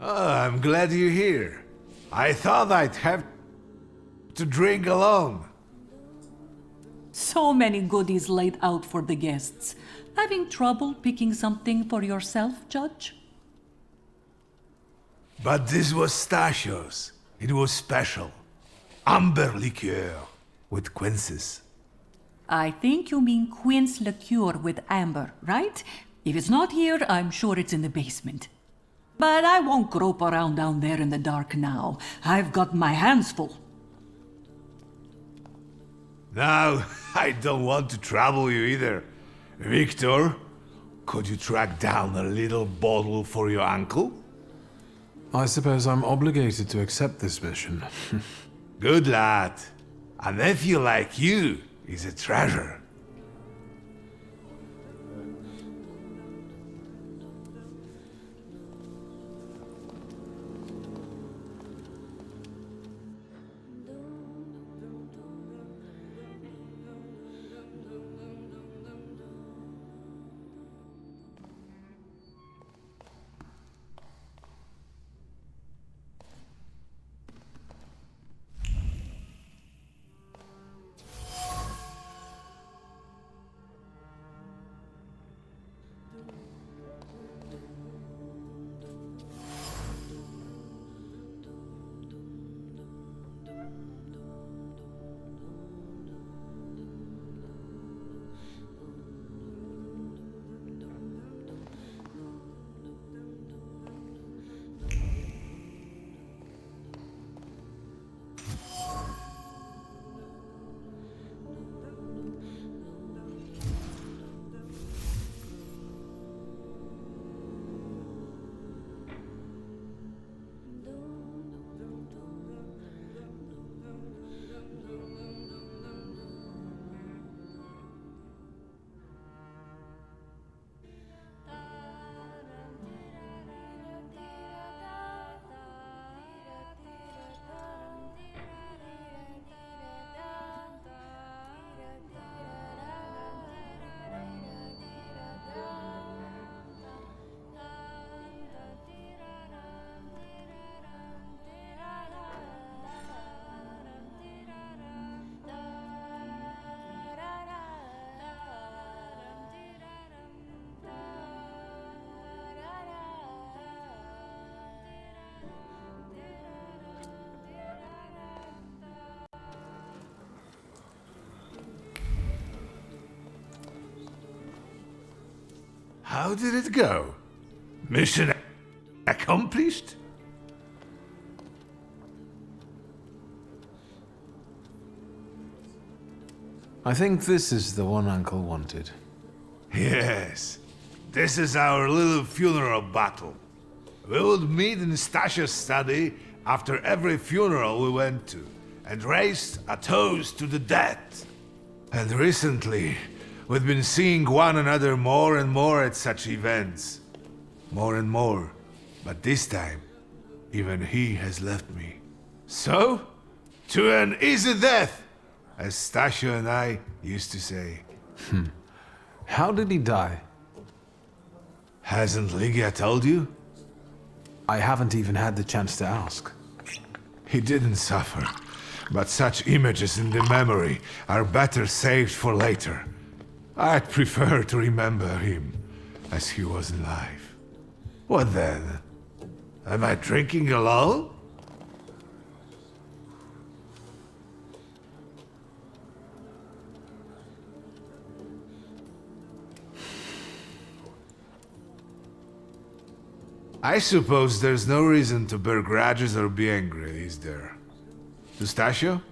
Oh, I'm glad you're here. I thought I'd have to drink alone. So many goodies laid out for the guests. Having trouble picking something for yourself, Judge? But this was Stashio's. It was special. Amber liqueur with quinces. I think you mean quince liqueur with amber, right? If it's not here, I'm sure it's in the basement. But I won't grope around down there in the dark now. I've got my hands full. Now, I don't want to trouble you either. Victor, could you track down a little bottle for your uncle? I suppose I'm obligated to accept this mission. Good lad. A nephew like you is a treasure. How did it go? Mission accomplished? I think this is the one Uncle wanted. Yes. This is our little funeral battle. We would meet in Stashio's study after every funeral we went to, and raised a toast to the dead. And recently, we've been seeing one another more and more at such events. More and more. But this time, even he has left me. So, to an easy death, as Stasio and I used to say. How did he die? Hasn't Lygia told you? I haven't even had the chance to ask. He didn't suffer, but such images in the memory are better saved for later. I'd prefer to remember him as he was alive. What then? Am I drinking alone? I suppose there's no reason to bear grudges or be angry, is there? Pistachio?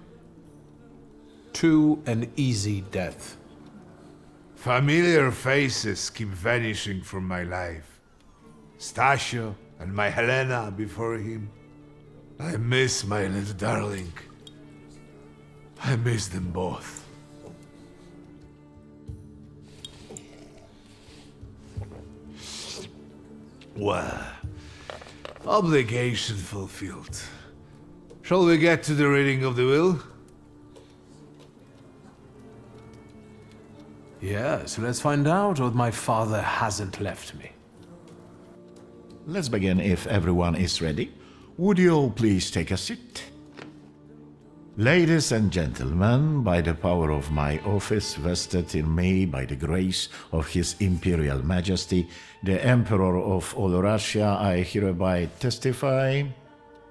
To an easy death. Familiar faces keep vanishing from my life. Stasio and my Helena before him. I miss my little darling. I miss them both. Well, obligation fulfilled. Shall we get to the reading of the will? Yes, let's find out what my father hasn't left me. let's begin if everyone is ready. Would you all please take a seat? Ladies and gentlemen, by the power of my office vested in me by the grace of His Imperial Majesty, the Emperor of all Russia, I hereby testify.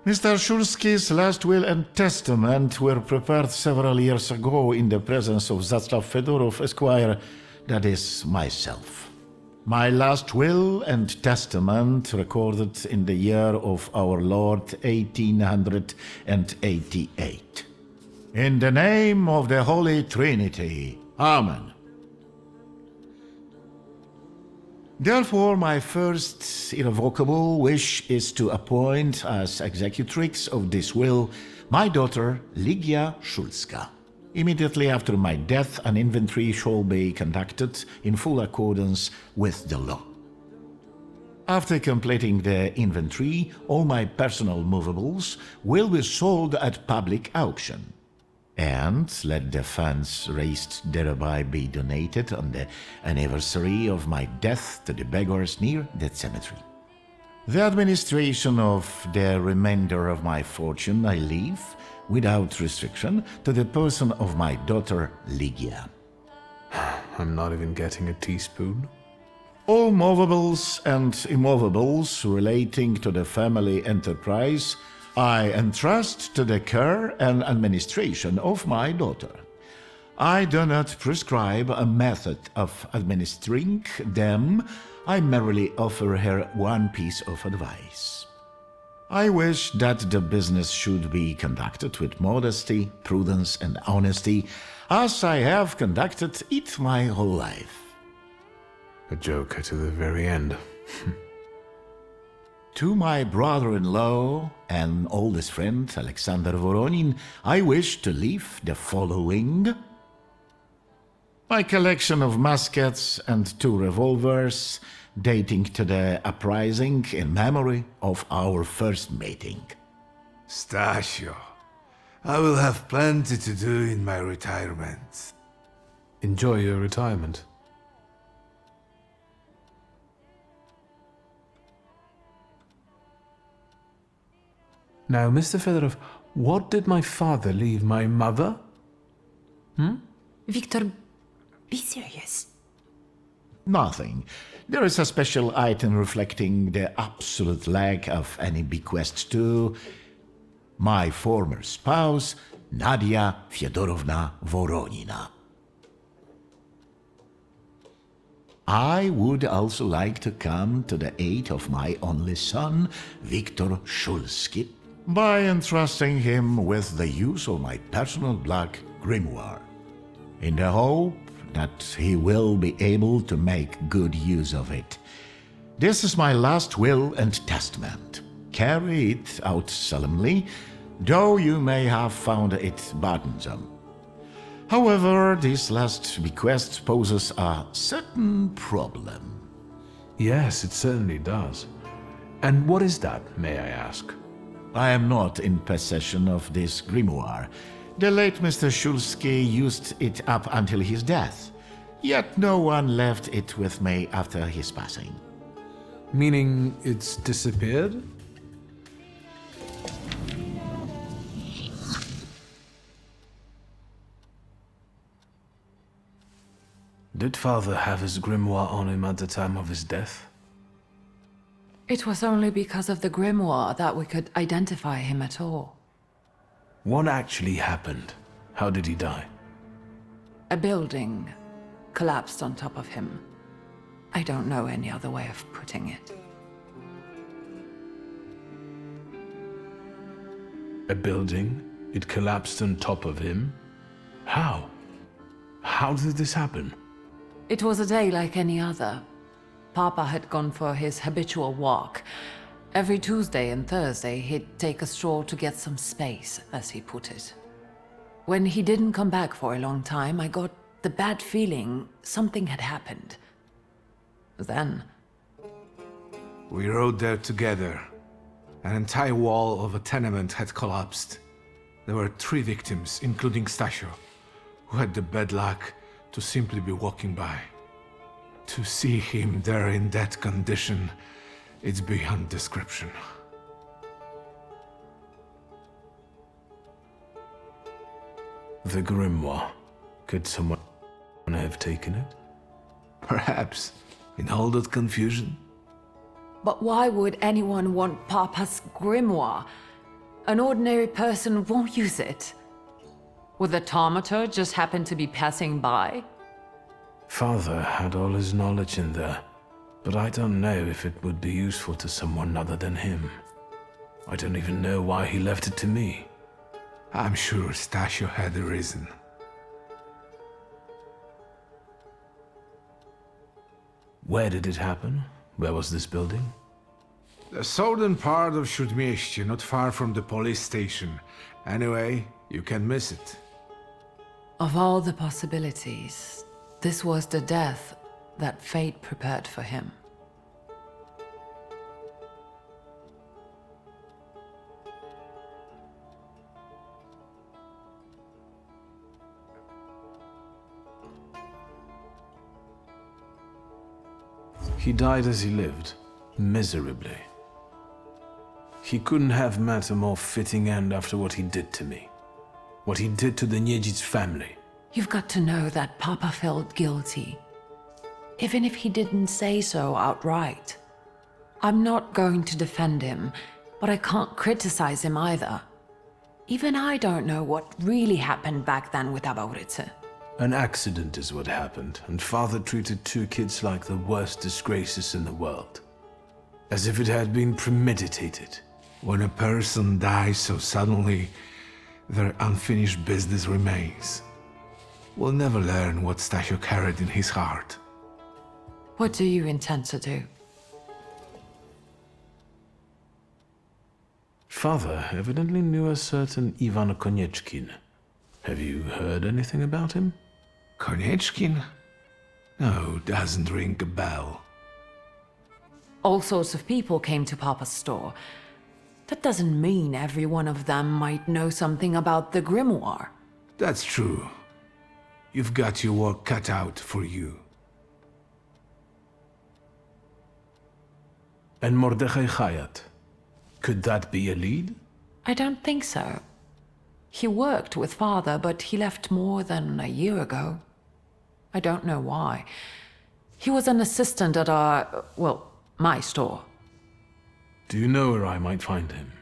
Mr. Shulski's last will and testament were prepared several years ago in the presence of Zaslav Fedorov, Esquire, that is, myself. My last will and testament recorded in the year of our Lord 1888. In the name of the Holy Trinity. Amen. Therefore, my first irrevocable wish is to appoint as executrix of this will my daughter Ligia Szulska. Immediately after my death, an inventory shall be conducted in full accordance with the law. After completing the inventory, all my personal movables will be sold at public auction. And let the funds raised thereby be donated on the anniversary of my death to the beggars near that cemetery. The administration of the remainder of my fortune I leave, without restriction, to the person of my daughter Ligia. I'm not even getting a teaspoon. All movables and immovables relating to the family enterprise I entrust to the care and administration of my daughter. I do not prescribe a method of administering them, I merely offer her one piece of advice. I wish that the business should be conducted with modesty, prudence, and honesty, as I have conducted it my whole life. A joker to the very end. To my brother-in-law and oldest friend, Alexander Voronin, I wish to leave the following: my collection of muskets and 2 revolvers, dating to the uprising in memory of our first meeting. Stasio, I will have plenty to do in my retirement. Enjoy your retirement. Now, Mr. Fedorov, what did my father leave my mother? Victor, be serious. Nothing. There is a special item reflecting the absolute lack of any bequest to my former spouse, Nadia Fyodorovna Voronina. I would also like to come to the aid of my only son, Viktor Shulski, by entrusting him with the use of my personal black grimoire, in the hope that he will be able to make good use of it. This is my last will and testament. Carry it out solemnly, though you may have found it burdensome. However, this last bequest poses a certain problem. Yes, it certainly does. And what is that, may I ask? I am not in possession of this grimoire. The late Mr. Shulski used it up until his death, yet no one left it with me after his passing. Meaning it's disappeared? Did father have his grimoire on him at the time of his death? It was only because of the grimoire that we could identify him at all. What actually happened? How did he die? A building collapsed on top of him. I don't know any other way of putting it. A building? It collapsed on top of him? How? How did this happen? It was a day like any other. Papa had gone for his habitual walk. Every Tuesday and Thursday, he'd take a stroll to get some space, as he put it. When he didn't come back for a long time, I got the bad feeling something had happened. Then... We rode there together. An entire wall of a tenement had collapsed. There were 3 victims, including Stasio, who had the bad luck to simply be walking by. To see him there in that condition, It's beyond description. The grimoire. Could someone have taken it? Perhaps, in all that confusion. But why would anyone want Papa's grimoire? An ordinary person won't use it. Would the Thaumatuge just happen to be passing by? Father had all his knowledge in there, but I don't know if it would be useful to someone other than him. I don't even know why he left it to me. I'm sure Stasio had a reason. Where did it happen? Where was this building? The southern part of Śródmieście, not far from the police station. Anyway, you can miss it. Of all the possibilities, this was the death that fate prepared for him. He died as he lived, miserably. He couldn't have met a more fitting end after what he did to me. What he did to the Niedzic's family. You've got to know that Papa felt guilty, even if he didn't say so outright. I'm not going to defend him, but I can't criticize him either. Even I don't know what really happened back then with Abaurice. An accident is what happened, and Father treated two kids like the worst disgraces in the world. As if it had been premeditated. When a person dies so suddenly, their unfinished business remains. We'll never learn what Stasio carried in his heart. What do you intend to do? Father evidently knew a certain Ivan Konieczkin. Have you heard anything about him? Konieczkin? No, doesn't ring a bell. All sorts of people came to Papa's store. That doesn't mean every one of them might know something about the grimoire. That's true. You've got your work cut out for you. And Mordechai Chayat. Could that be a lead? I don't think so. He worked with Father, but he left more than a year ago. I don't know why. He was an assistant at my store. Do you know where I might find him?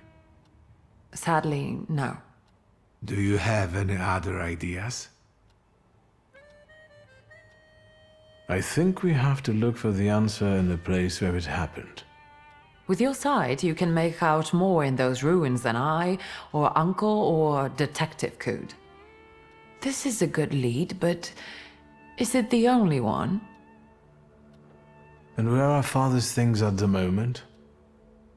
Sadly, no. Do you have any other ideas? I think we have to look for the answer in the place where it happened. With your sight, you can make out more in those ruins than I, or Uncle, or Detective could. This is a good lead, but is it the only one? And where are Father's things at the moment?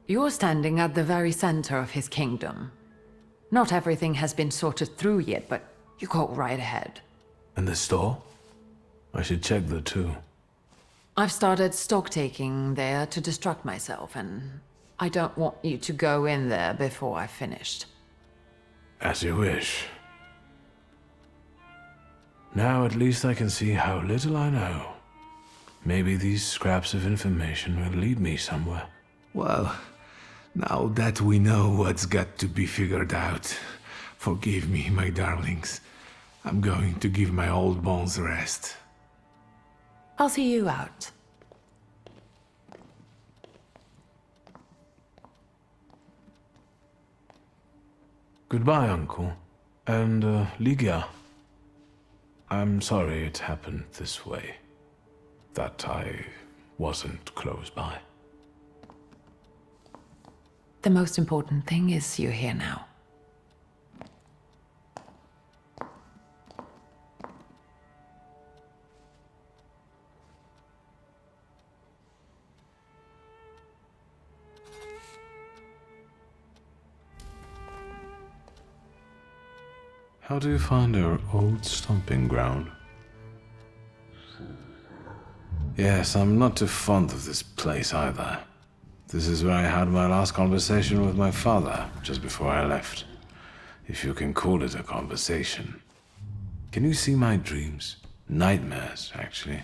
You're standing at the very center of his kingdom. Not everything has been sorted through yet, but you go right ahead. And the store? I should check there too. I've started stock-taking there to distract myself, and I don't want you to go in there before I've finished. As you wish. Now at least I can see how little I know. Maybe these scraps of information will lead me somewhere. Well, now that we know what's got to be figured out, forgive me, my darlings. I'm going to give my old bones a rest. I'll see you out. Goodbye, Uncle. And, Ligia. I'm sorry it happened this way. That I wasn't close by. The most important thing is you're here now. How do you find our old stomping ground? Yes, I'm not too fond of this place either. This is where I had my last conversation with my father, just before I left. If you can call it a conversation. Can you see my dreams? Nightmares, actually.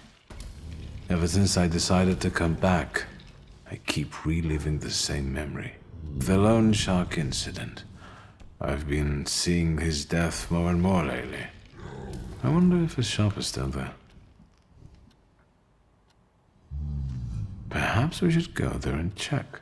Ever since I decided to come back, I keep reliving the same memory. The loan shark incident. I've been seeing his death more and more lately. I wonder if his shop is still there. Perhaps we should go there and check.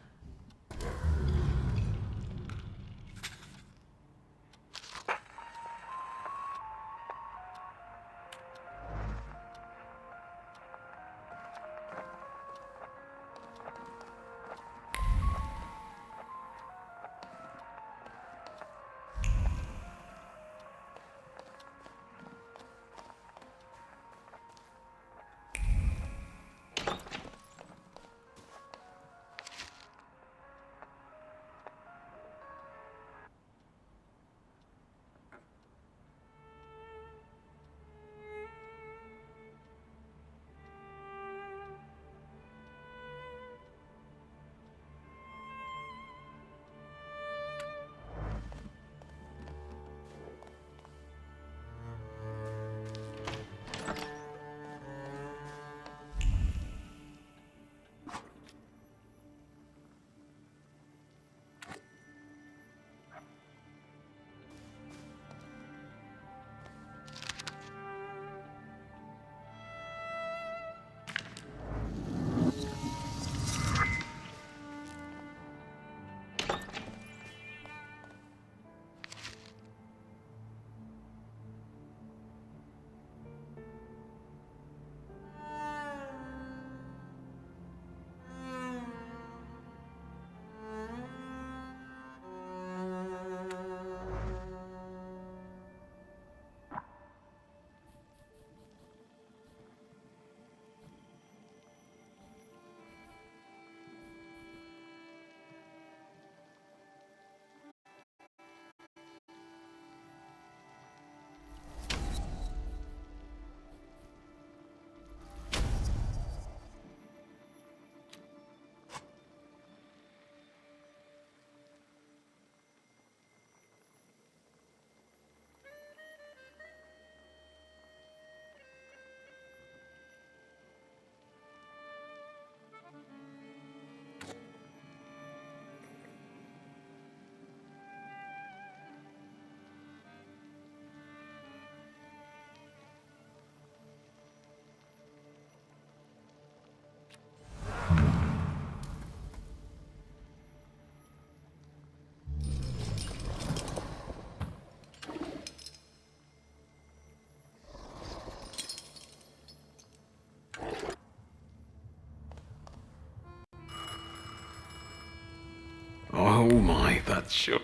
Oh my, that's sure.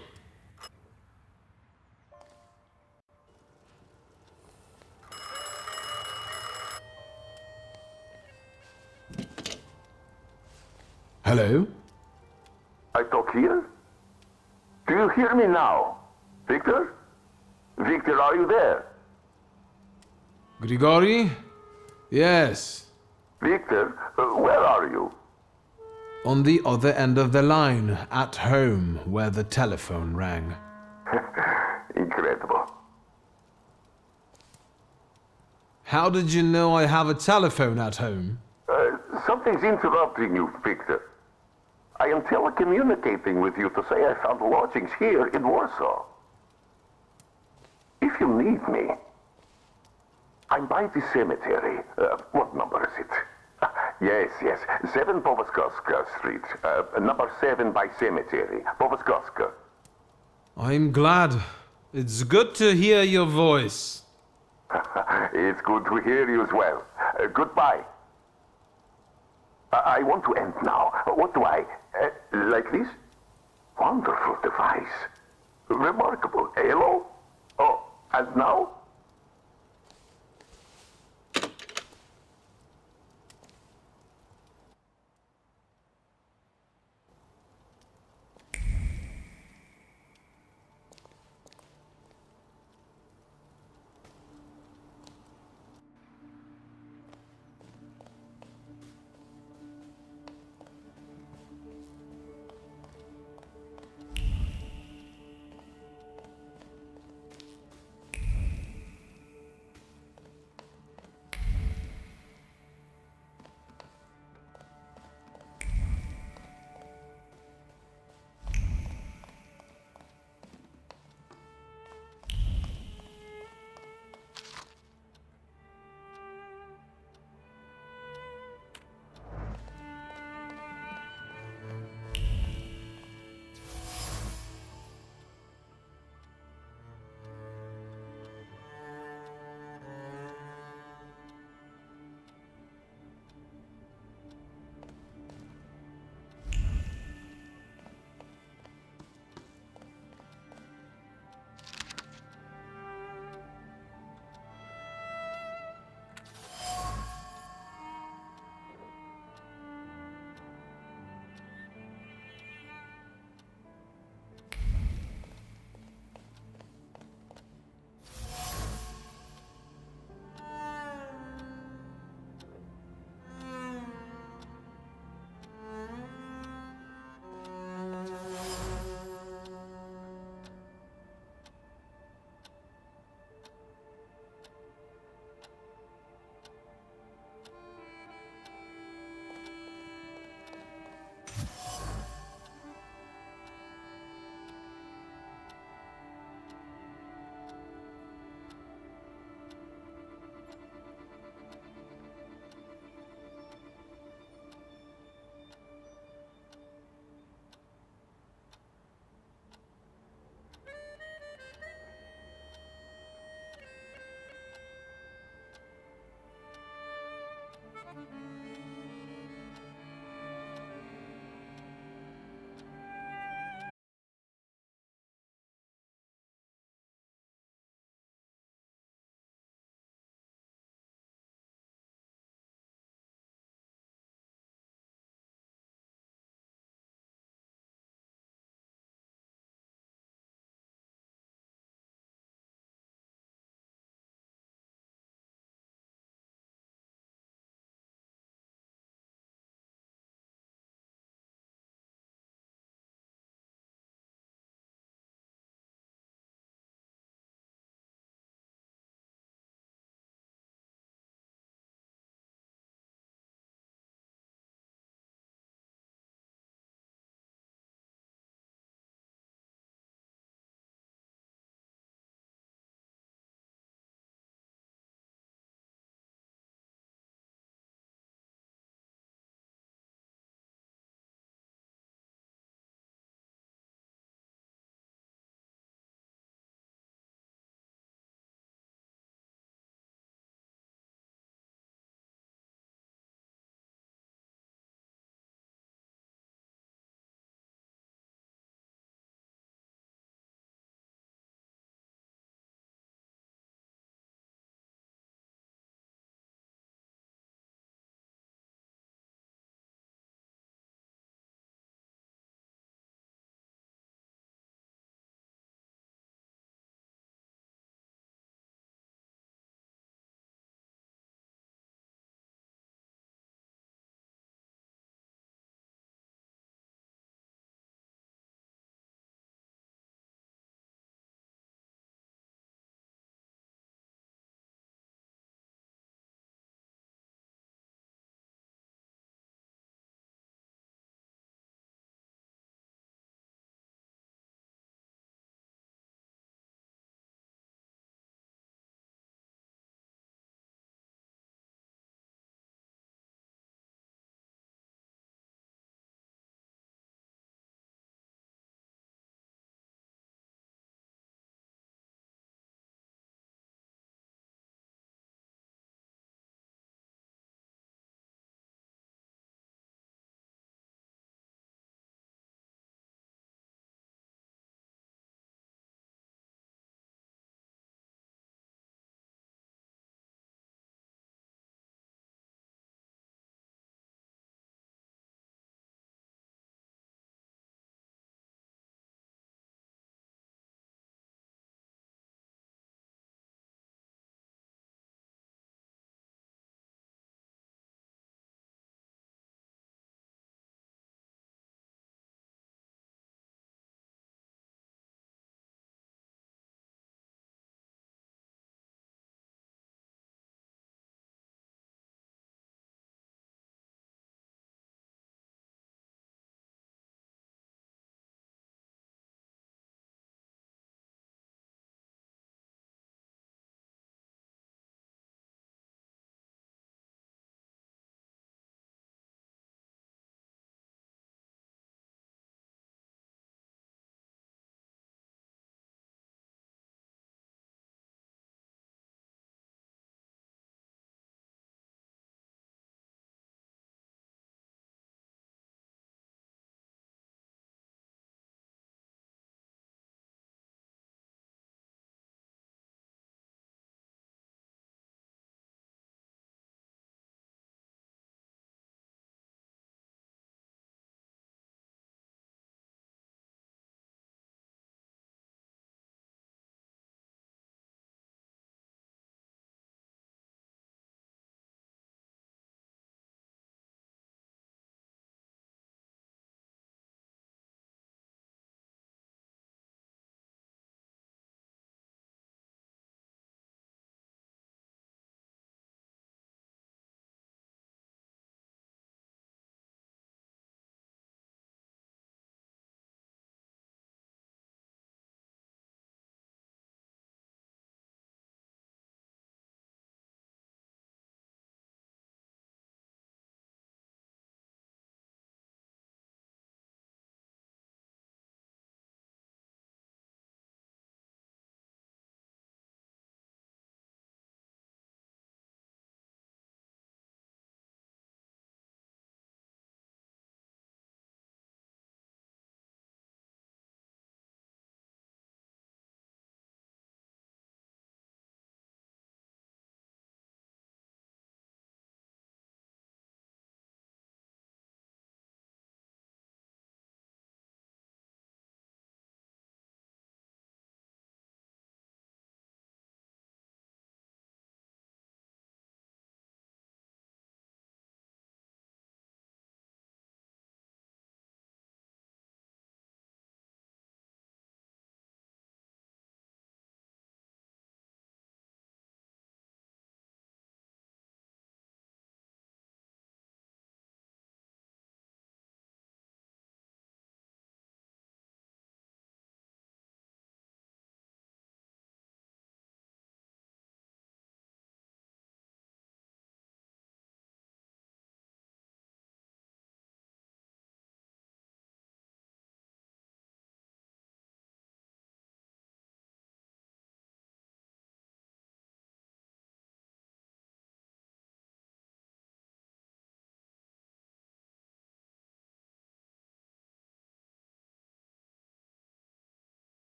Hello? I talk here? Do you hear me now? Victor? Victor, are you there? Grigori? Yes. Victor, where are you? On the other end of the line, at home, where the telephone rang. Incredible. How did you know I have a telephone at home? Something's interrupting you, Victor. I am telecommunicating with you to say I found lodgings here in Warsaw. If you need me, I'm by the cemetery. What number is it? Yes, 7 Powaskowska Street. Number 7 by cemetery. Powaskowska. I'm glad. It's good to hear your voice. It's good to hear you as well. Goodbye. I want to end now. What do I... like this? Wonderful device. Remarkable. Hello? Oh, and now?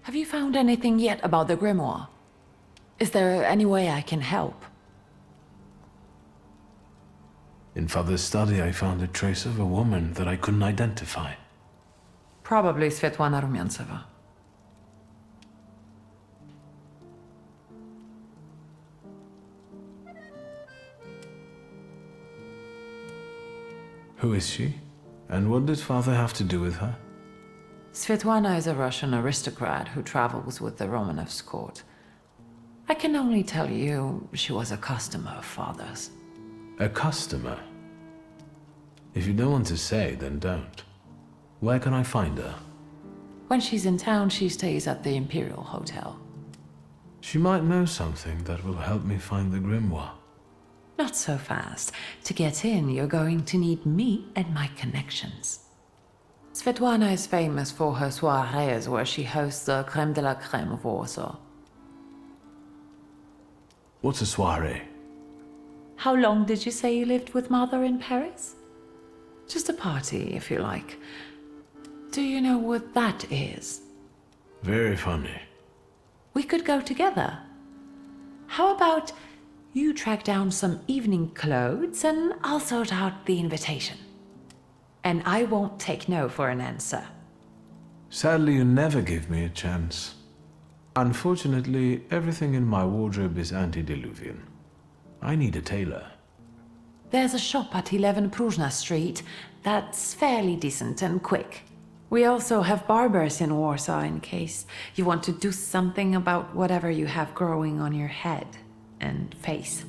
Have you found anything yet about the grimoire? Is there any way I can help? In Father's study, I found a trace of a woman that I couldn't identify. Probably Svetlana Rumyantseva. Who is she? And what did Father have to do with her? Svetlana is a Russian aristocrat who travels with the Romanovs' court. I can only tell you she was a customer of Father's. A customer? If you don't want to say, then don't. Where can I find her? When she's in town, she stays at the Imperial Hotel. She might know something that will help me find the grimoire. Not so fast. To get in, you're going to need me and my connections. Svetlana is famous for her soirees where she hosts the crème de la crème of Warsaw. What's a soirée? How long did you say you lived with Mother in Paris? Just a party, if you like. Do you know what that is? Very funny. We could go together. How about you track down some evening clothes and I'll sort out the invitation? And I won't take no for an answer. Sadly, you never give me a chance. Unfortunately, everything in my wardrobe is antediluvian. I need a tailor. There's a shop at 11 Pruzhna Street that's fairly decent and quick. We also have barbers in Warsaw in case you want to do something about whatever you have growing on your head and face.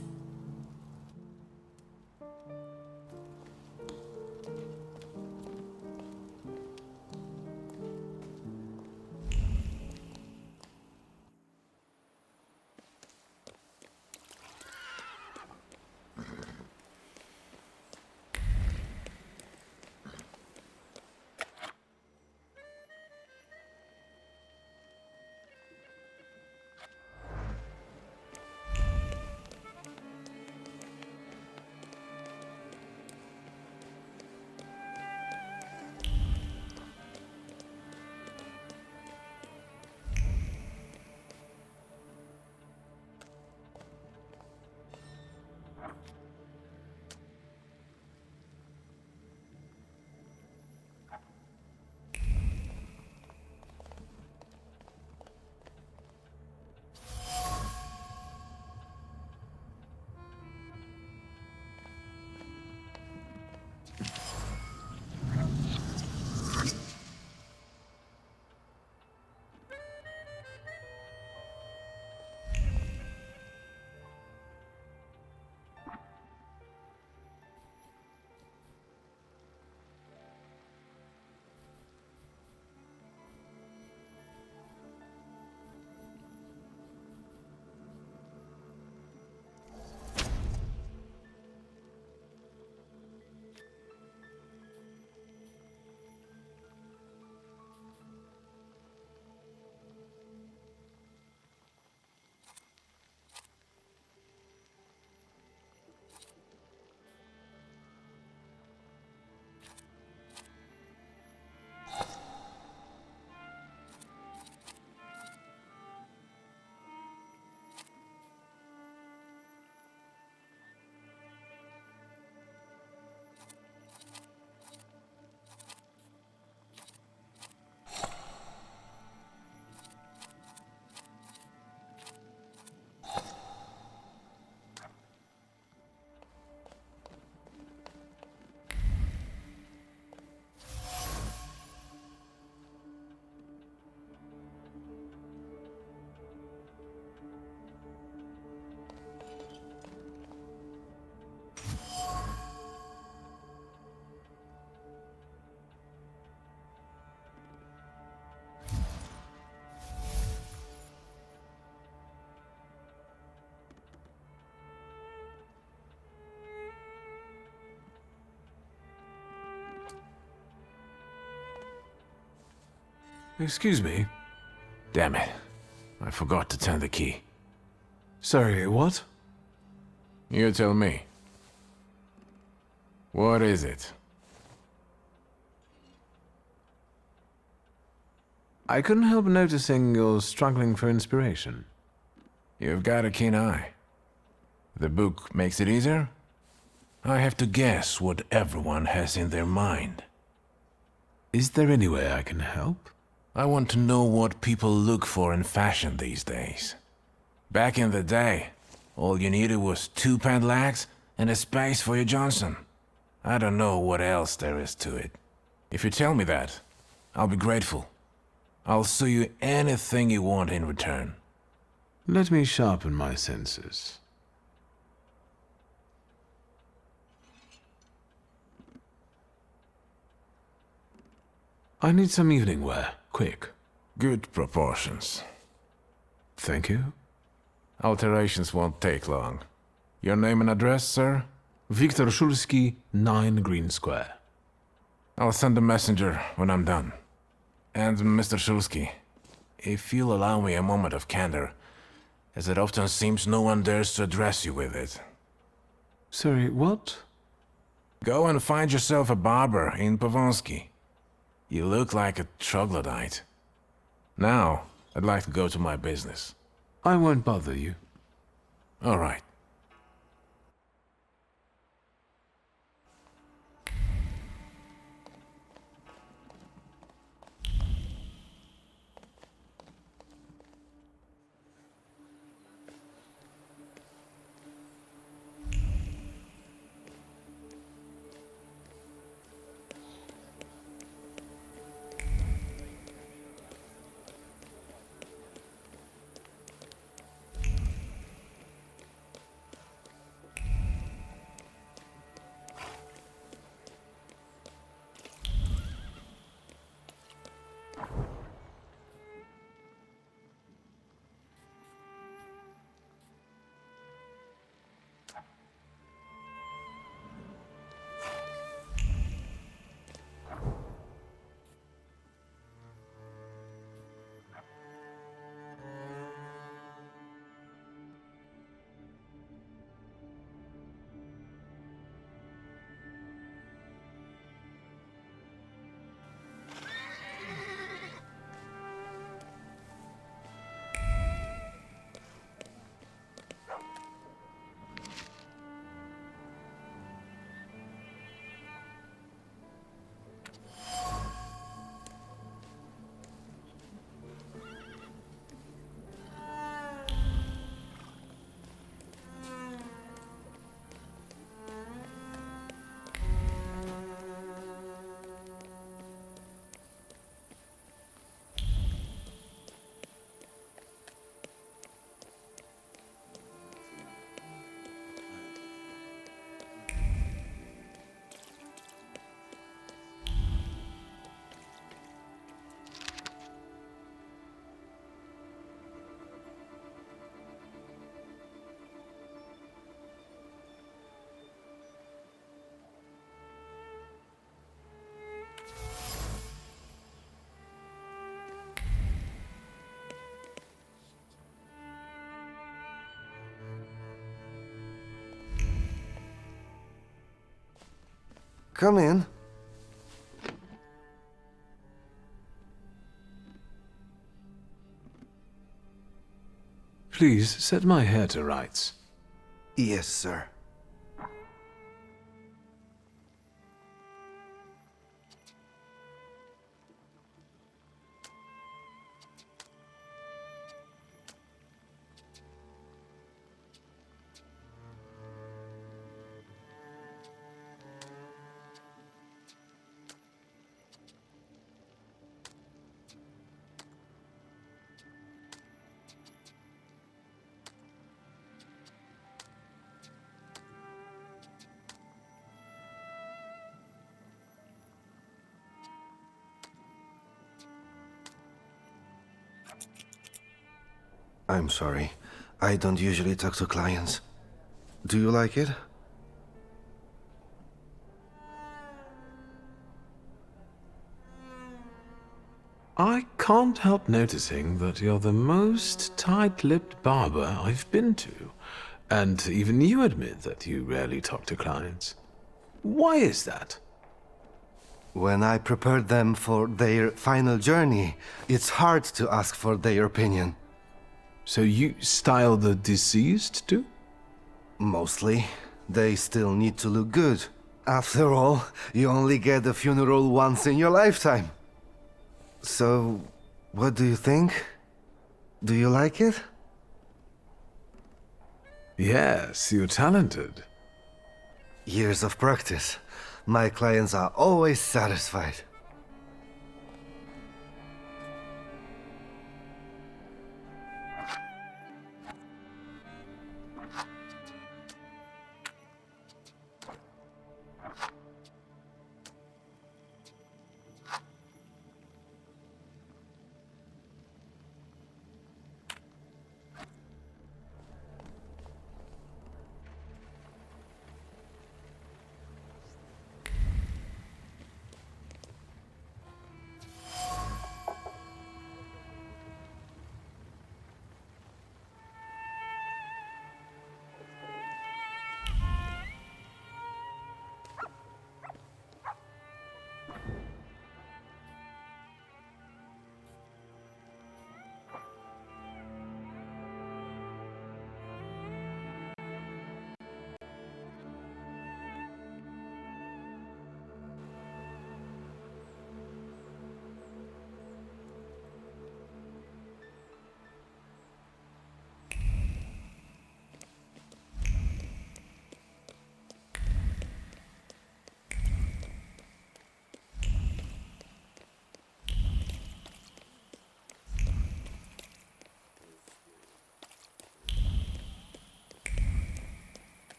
Excuse me? Damn it. I forgot to turn the key. Sorry, what? You tell me. What is it? I couldn't help noticing you're struggling for inspiration. You've got a keen eye. The book makes it easier? I have to guess what everyone has in their mind. Is there any way I can help? I want to know what people look for in fashion these days. Back in the day, all you needed was 2 pant legs and a space for your Johnson. I don't know what else there is to it. If you tell me that, I'll be grateful. I'll sew you anything you want in return. Let me sharpen my senses. I need some evening wear, quick. Good proportions. Thank you. Alterations won't take long. Your name and address, sir? Viktor Szulski, 9 Green Square. I'll send a messenger when I'm done. And Mr. Szulski, if you'll allow me a moment of candor, as it often seems no one dares to address you with it. Sorry, what? Go and find yourself a barber in Pavonsky. You look like a troglodyte. Now, I'd like to go to my business. I won't bother you. All right. Come in. Please set my hair to rights. Yes, sir. I'm sorry. I don't usually talk to clients. Do you like it? I can't help noticing that you're the most tight-lipped barber I've been to. And even you admit that you rarely talk to clients. Why is that? When I prepared them for their final journey, it's hard to ask for their opinion. So you style the deceased too? Mostly. They still need to look good. After all, you only get a funeral once in your lifetime. So, what do you think? Do you like it? Yes, you're talented. Years of practice. My clients are always satisfied.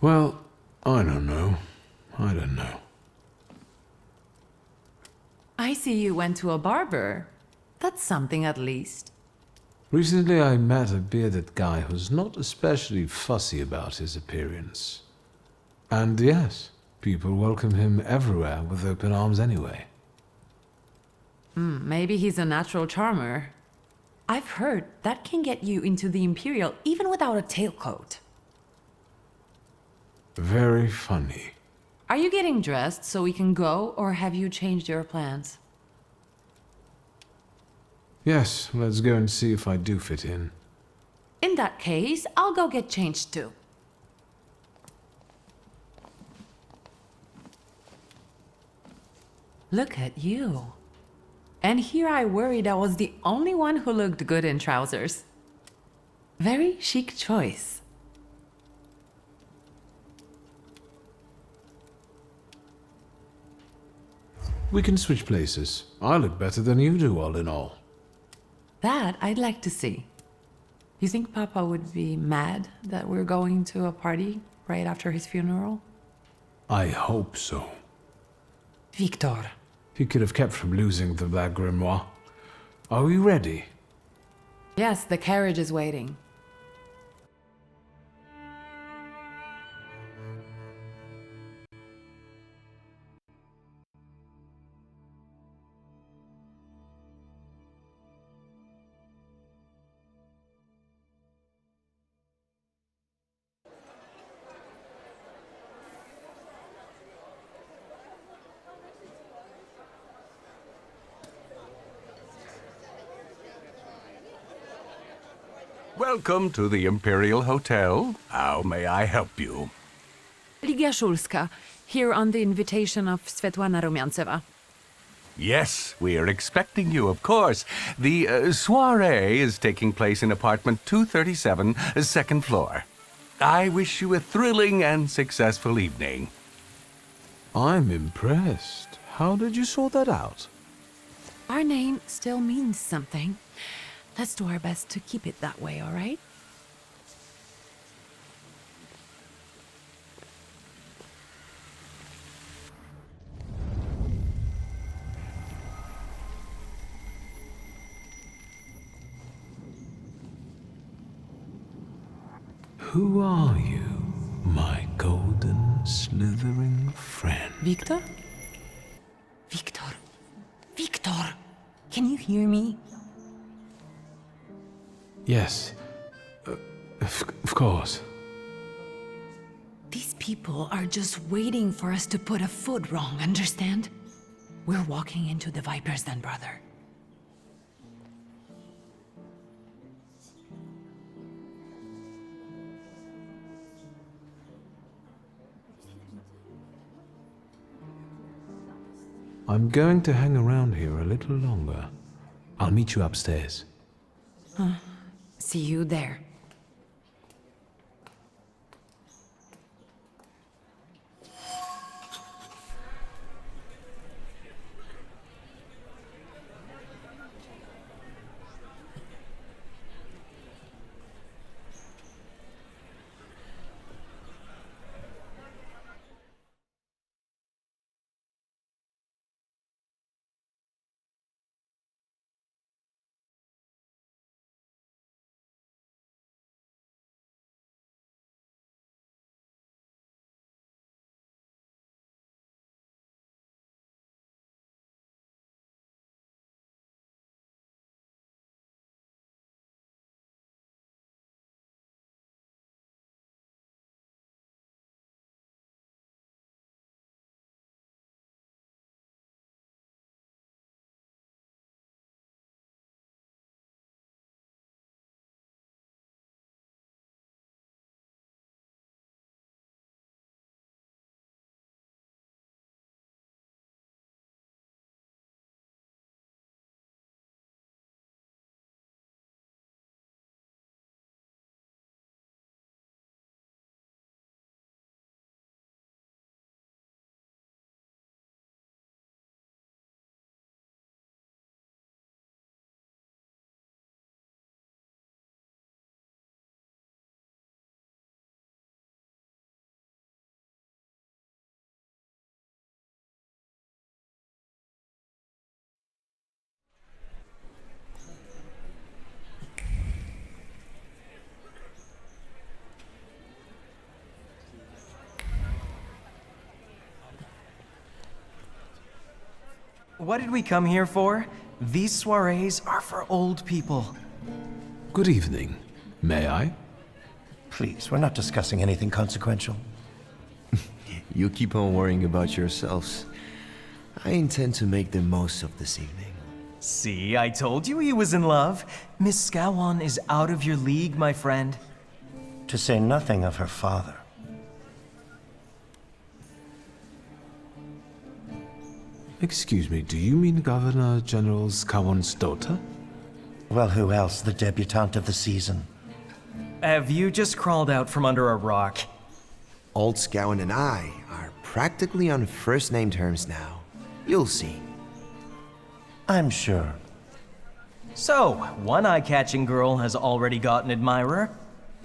Well, I don't know. I don't know. I see you went to a barber. That's something at least. Recently I met a bearded guy who's not especially fussy about his appearance. And yes, people welcome him everywhere with open arms anyway. Maybe he's a natural charmer. I've heard that can get you into the Imperial even without a tailcoat. Very funny. Are you getting dressed so we can go, or have you changed your plans? Yes, let's go and see if I do fit in. In that case, I'll go get changed too. Look at you. And here I worried I was the only one who looked good in trousers. Very chic choice. We can switch places. I look better than you do, all in all. That I'd like to see. You think Papa would be mad that we're going to a party right after his funeral? I hope so. Victor. He could have kept from losing the Black Grimoire. Are we ready? Yes, the carriage is waiting. Welcome to the Imperial Hotel. How may I help you? Ligia Szulska, Here on the invitation of Svetlana Rumyantseva. Yes, we're expecting you, of course. The soiree is taking place in apartment 237, second floor. I wish you a thrilling and successful evening. I'm impressed. How did you sort that out? Our name still means something. Let's do our best to keep it that way, all right? Who are you, my golden, slithering friend? Victor? Victor? Victor! Can you hear me? Yes, of course. These people are just waiting for us to put a foot wrong, understand? We're walking into the Viper's Den, brother. I'm going to hang around here a little longer. I'll meet you upstairs. See you there. What did we come here for? These soirees are for old people. Good evening. May I? Please, we're not discussing anything consequential. You keep on worrying about yourselves. I intend to make the most of this evening. See, I told you he was in love. Miss Scowan is out of your league, my friend. To say nothing of her father. Excuse me, do you mean Governor General Scowan's daughter? Well, who else? The debutante of the season. Have you just crawled out from under a rock? Old Scowan and I are practically on first-name terms now. You'll see. I'm sure. So, one eye-catching girl has already got an admirer.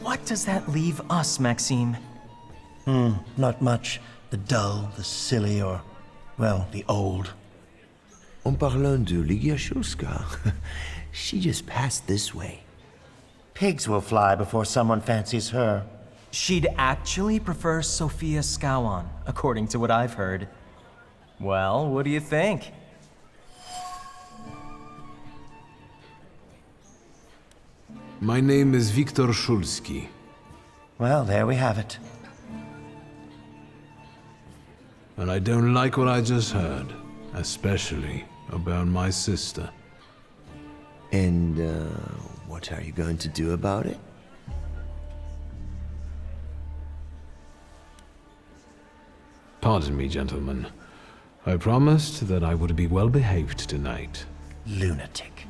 What does that leave us, Maxime? Not much. The dull, the silly, or, well, the old. En parlant de Ligia Shulska, she just passed this way. Pigs will fly before someone fancies her. She'd actually prefer Sophia Scowan, according to what I've heard. Well, what do you think? My name is Viktor Szulski. Well, there we have it. And I don't like what I just heard, especially about my sister. And, what are you going to do about it? Pardon me, gentlemen. I promised that I would be well behaved tonight. Lunatic.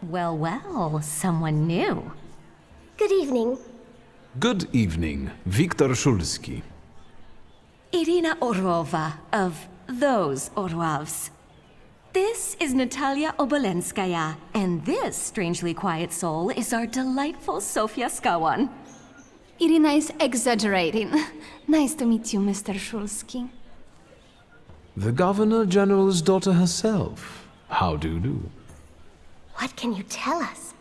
Well, well, someone new. Good evening. Good evening, Viktor Szulski. Irina Orlova of those Orlovs. This is Natalia Obolenskaya, and this strangely quiet soul is our delightful Sofia Skawan. Irina is exaggerating. Nice to meet you, Mr. Szulski. The Governor General's daughter herself. How do you do? What can you tell us?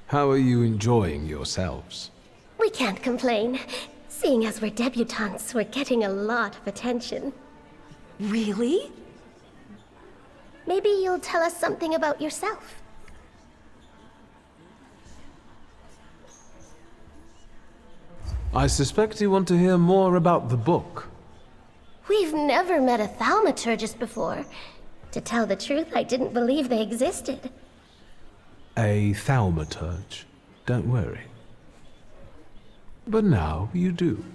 How are you enjoying yourselves? We can't complain. Seeing as we're debutantes, we're getting a lot of attention. Really? Maybe you'll tell us something about yourself. I suspect you want to hear more about the book. We've never met a thaumaturgist before. To tell the truth, I didn't believe they existed. A thaumaturge. Don't worry. But now you do.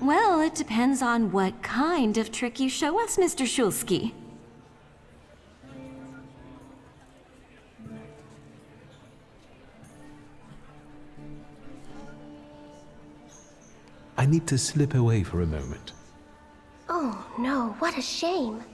Well, it depends on what kind of trick you show us, Mr. Szulski. I need to slip away for a moment. Oh no, what a shame.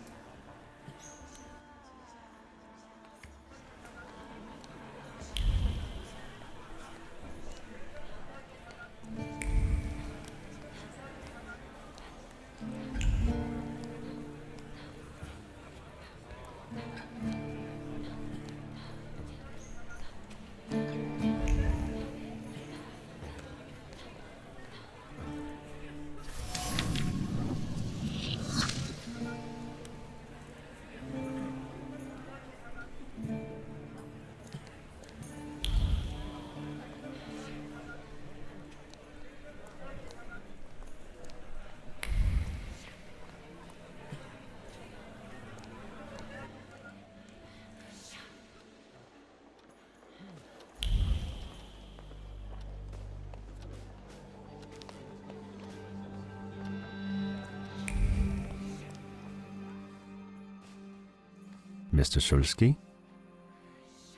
Mr. Szulski?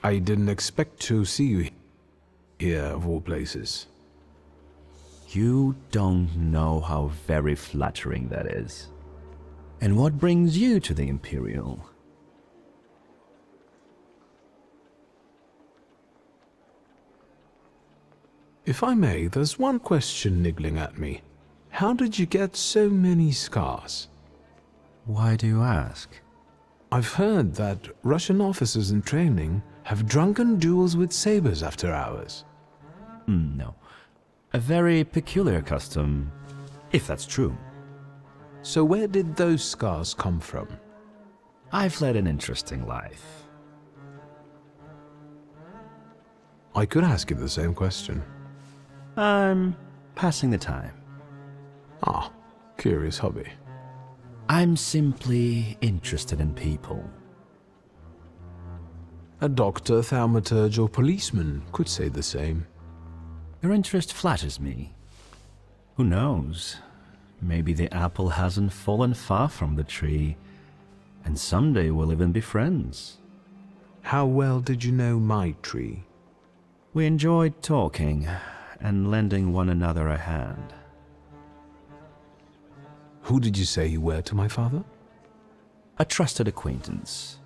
I didn't expect to see you here, of all places. You don't know how very flattering that is. And what brings you to the Imperial? If I may, there's one question niggling at me. How did you get so many scars? Why do you ask? I've heard that Russian officers in training have drunken duels with sabers after hours. No. A very peculiar custom, if that's true. So where did those scars come from? I've led an interesting life. I could ask you the same question. I'm passing the time. Ah, curious hobby. I'm simply interested in people. A doctor, thaumaturge, or policeman could say the same. Your interest flatters me. Who knows? Maybe the apple hasn't fallen far from the tree, and someday we'll even be friends. How well did you know my tree? We enjoyed talking and lending one another a hand. Who did you say you were to my father? A trusted acquaintance.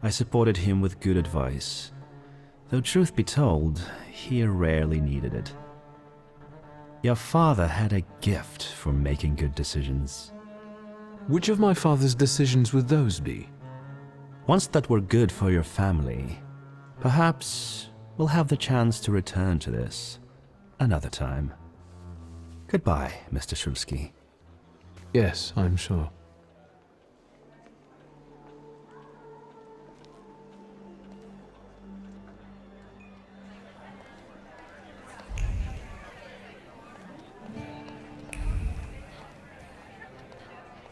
I supported him with good advice, though truth be told, he rarely needed it. Your father had a gift for making good decisions. Which of my father's decisions would those be? Ones that were good for your family. Perhaps we'll have the chance to return to this another time. Goodbye, Mr. Shulsky. Yes, I'm sure.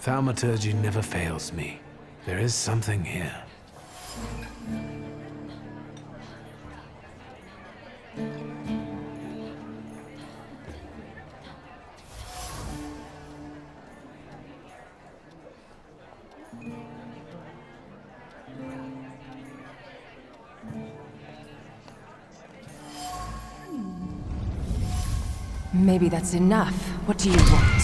Thaumaturgy never fails me. There is something here. Maybe that's enough. What do you want?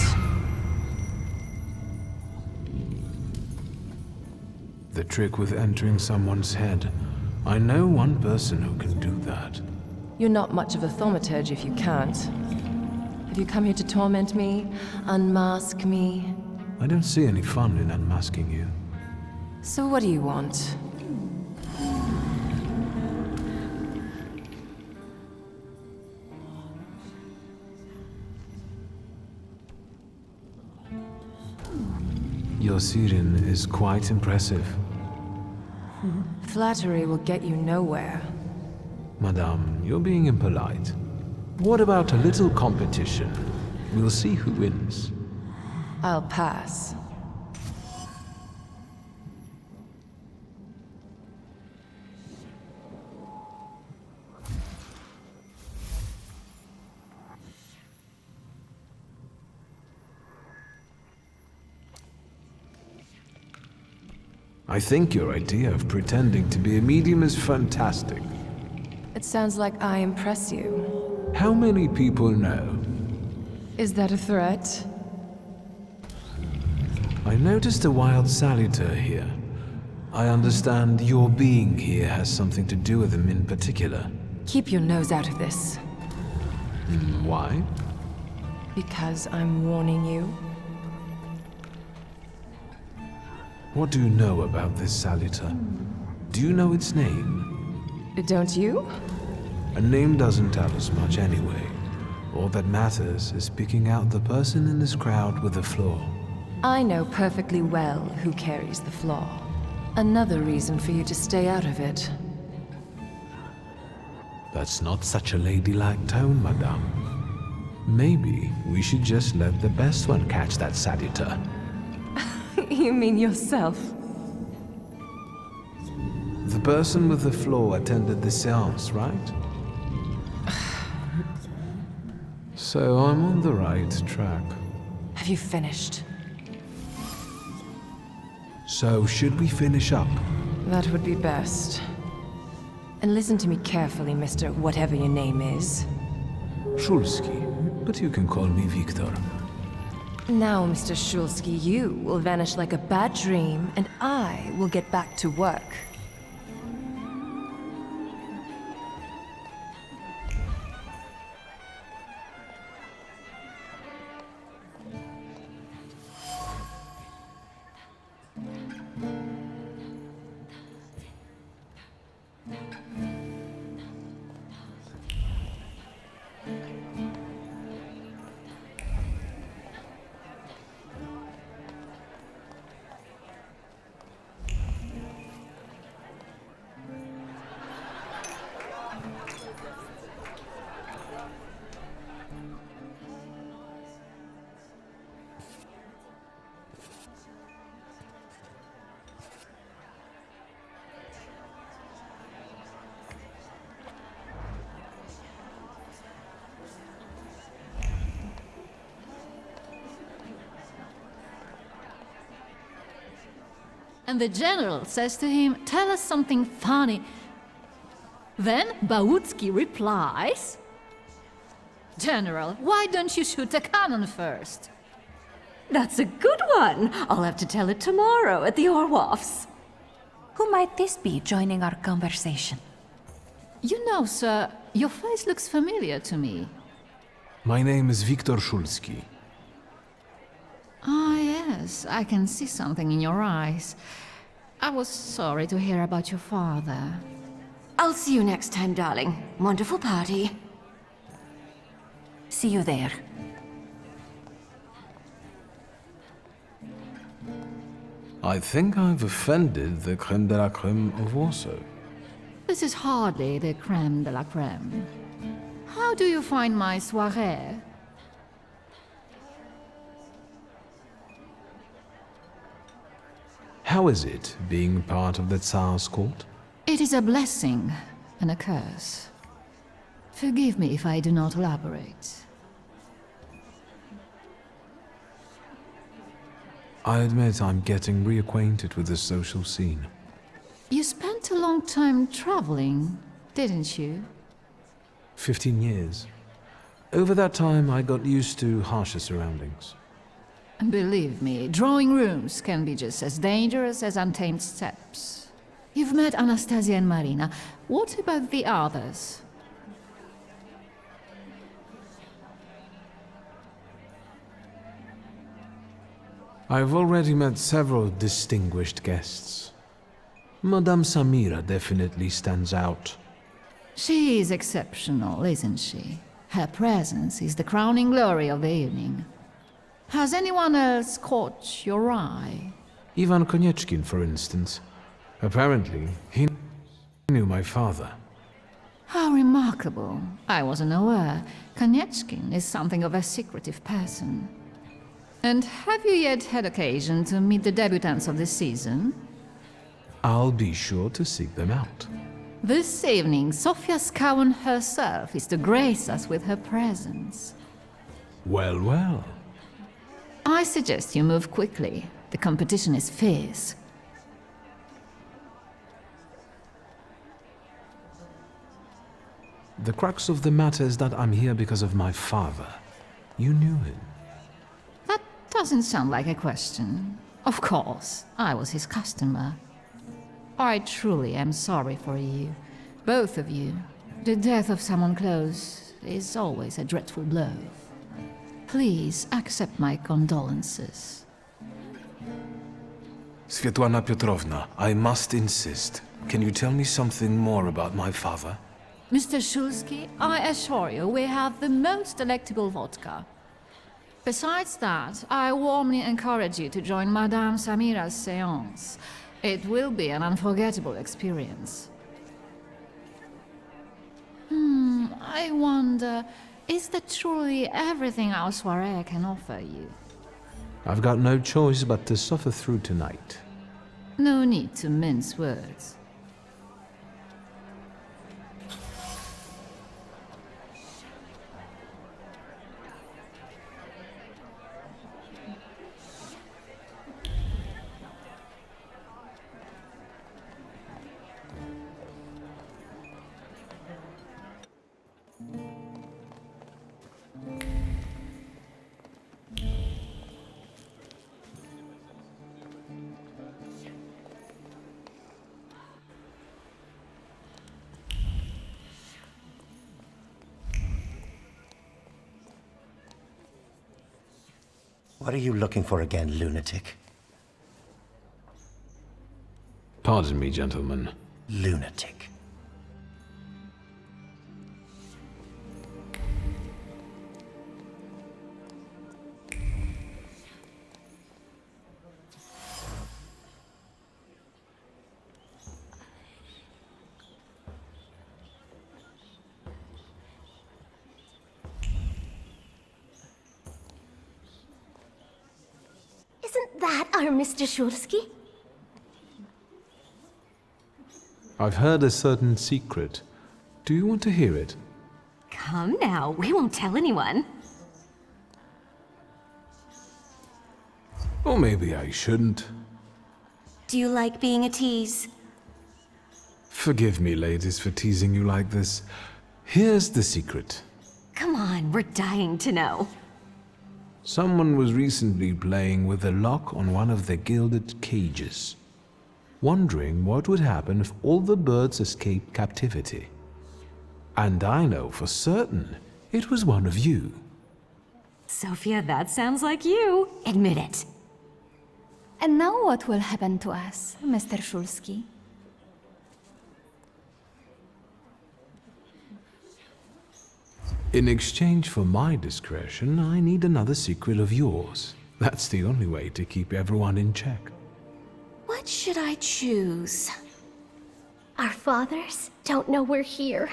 The trick with entering someone's head. I know one person who can do that. You're not much of a thaumaturge if you can't. Have you come here to torment me? Unmask me? I don't see any fun in unmasking you. So what do you want? Your siren is quite impressive. Flattery will get you nowhere. Madame, you're being impolite. What about a little competition? We'll see who wins. I'll pass. I think your idea of pretending to be a medium is fantastic. It sounds like I impress you. How many people know? Is that a threat? I noticed a wild Salutar here. I understand your being here has something to do with them in particular. Keep your nose out of this. Why? Because I'm warning you. What do you know about this Salutar? Do you know its name? Don't you? A name doesn't tell us much anyway. All that matters is picking out the person in this crowd with the flaw. I know perfectly well who carries the flaw. Another reason for you to stay out of it. That's not such a ladylike tone, madame. Maybe we should just let the best one catch that Salutar. You mean yourself? The person with the flaw attended the seance, right? So I'm on the right track. Have you finished? So should we finish up? That would be best. And listen to me carefully, Mr. Whatever your name is. Shulsky, but you can call me Victor. Now, Mr. Shulsky, you will vanish like a bad dream, and I will get back to work. And the general says to him, "Tell us something funny." Then Bautski replies, "General, why don't you shoot a cannon first?" That's a good one. I'll have to tell it tomorrow at the Orloffs. Who might this be joining our conversation? You know, sir, your face looks familiar to me. My name is Victor Shulsky. Ah, yes, I can see something in your eyes. I was sorry to hear about your father. I'll see you next time, darling. Wonderful party. See you there. I think I've offended the creme de la creme of Warsaw. This is hardly the creme de la creme. How do you find my soirée? How is it being part of the Tsar's court? It is a blessing and a curse. Forgive me if I do not elaborate. I admit I'm getting reacquainted with the social scene. You spent a long time traveling, didn't you? 15 years. Over that time, I got used to harsher surroundings. Believe me, drawing rooms can be just as dangerous as untamed steppes. You've met Anastasia and Marina. What about the others? I've already met several distinguished guests. Madame Samira definitely stands out. She is exceptional, isn't she? Her presence is the crowning glory of the evening. Has anyone else caught your eye? Ivan Konieczkin, for instance. Apparently, he knew my father. How remarkable. I wasn't aware. Konieczkin is something of a secretive person. And have you yet had occasion to meet the debutants of this season? I'll be sure to seek them out. This evening, Sofia Skowan herself is to grace us with her presence. Well, well. I suggest you move quickly. The competition is fierce. The crux of the matter is that I'm here because of my father. You knew him. That doesn't sound like a question. Of course, I was his customer. I truly am sorry for you, both of you. The death of someone close is always a dreadful blow. Please accept my condolences. Svetlana Petrovna, I must insist. Can you tell me something more about my father? Mr. Shulsky, I assure you we have the most delectable vodka. Besides that, I warmly encourage you to join Madame Samira's séance. It will be an unforgettable experience. I wonder, is that truly everything our soirée can offer you? I've got no choice but to suffer through tonight. No need to mince words. What are you looking for again, lunatic? Pardon me, gentlemen. Lunatic. Isn't that our Mr. Shulsky? I've heard a certain secret. Do you want to hear it? Come now, we won't tell anyone. Or maybe I shouldn't. Do you like being a tease? Forgive me, ladies, for teasing you like this. Here's the secret. Come on, we're dying to know. Someone was recently playing with a lock on one of the gilded cages, wondering what would happen if all the birds escaped captivity. And I know for certain it was one of you. Sophia, that sounds like you. Admit it. And now what will happen to us, Mr. Shulsky? In exchange for my discretion, I need another secret of yours. That's the only way to keep everyone in check. What should I choose? Our fathers don't know we're here.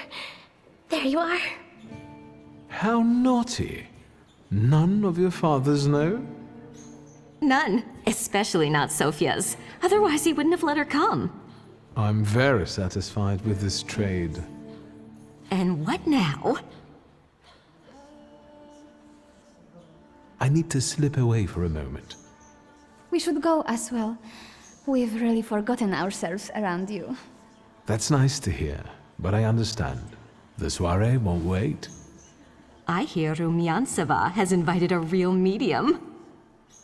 There you are. How naughty. None of your fathers know? None, especially not Sophia's. Otherwise, he wouldn't have let her come. I'm very satisfied with this trade. And what now? I need to slip away for a moment. We should go as well. We've really forgotten ourselves around you. That's nice to hear, but I understand. The soiree won't wait. I hear Rumyanseva has invited a real medium.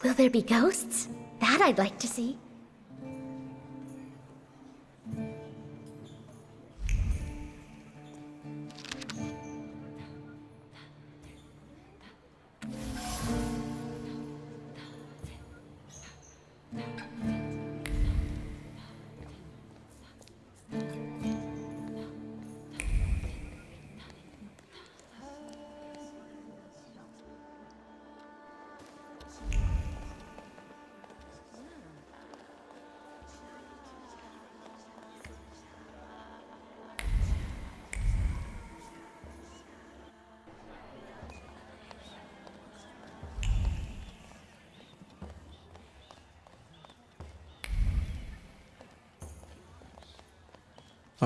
Will there be ghosts? That I'd like to see.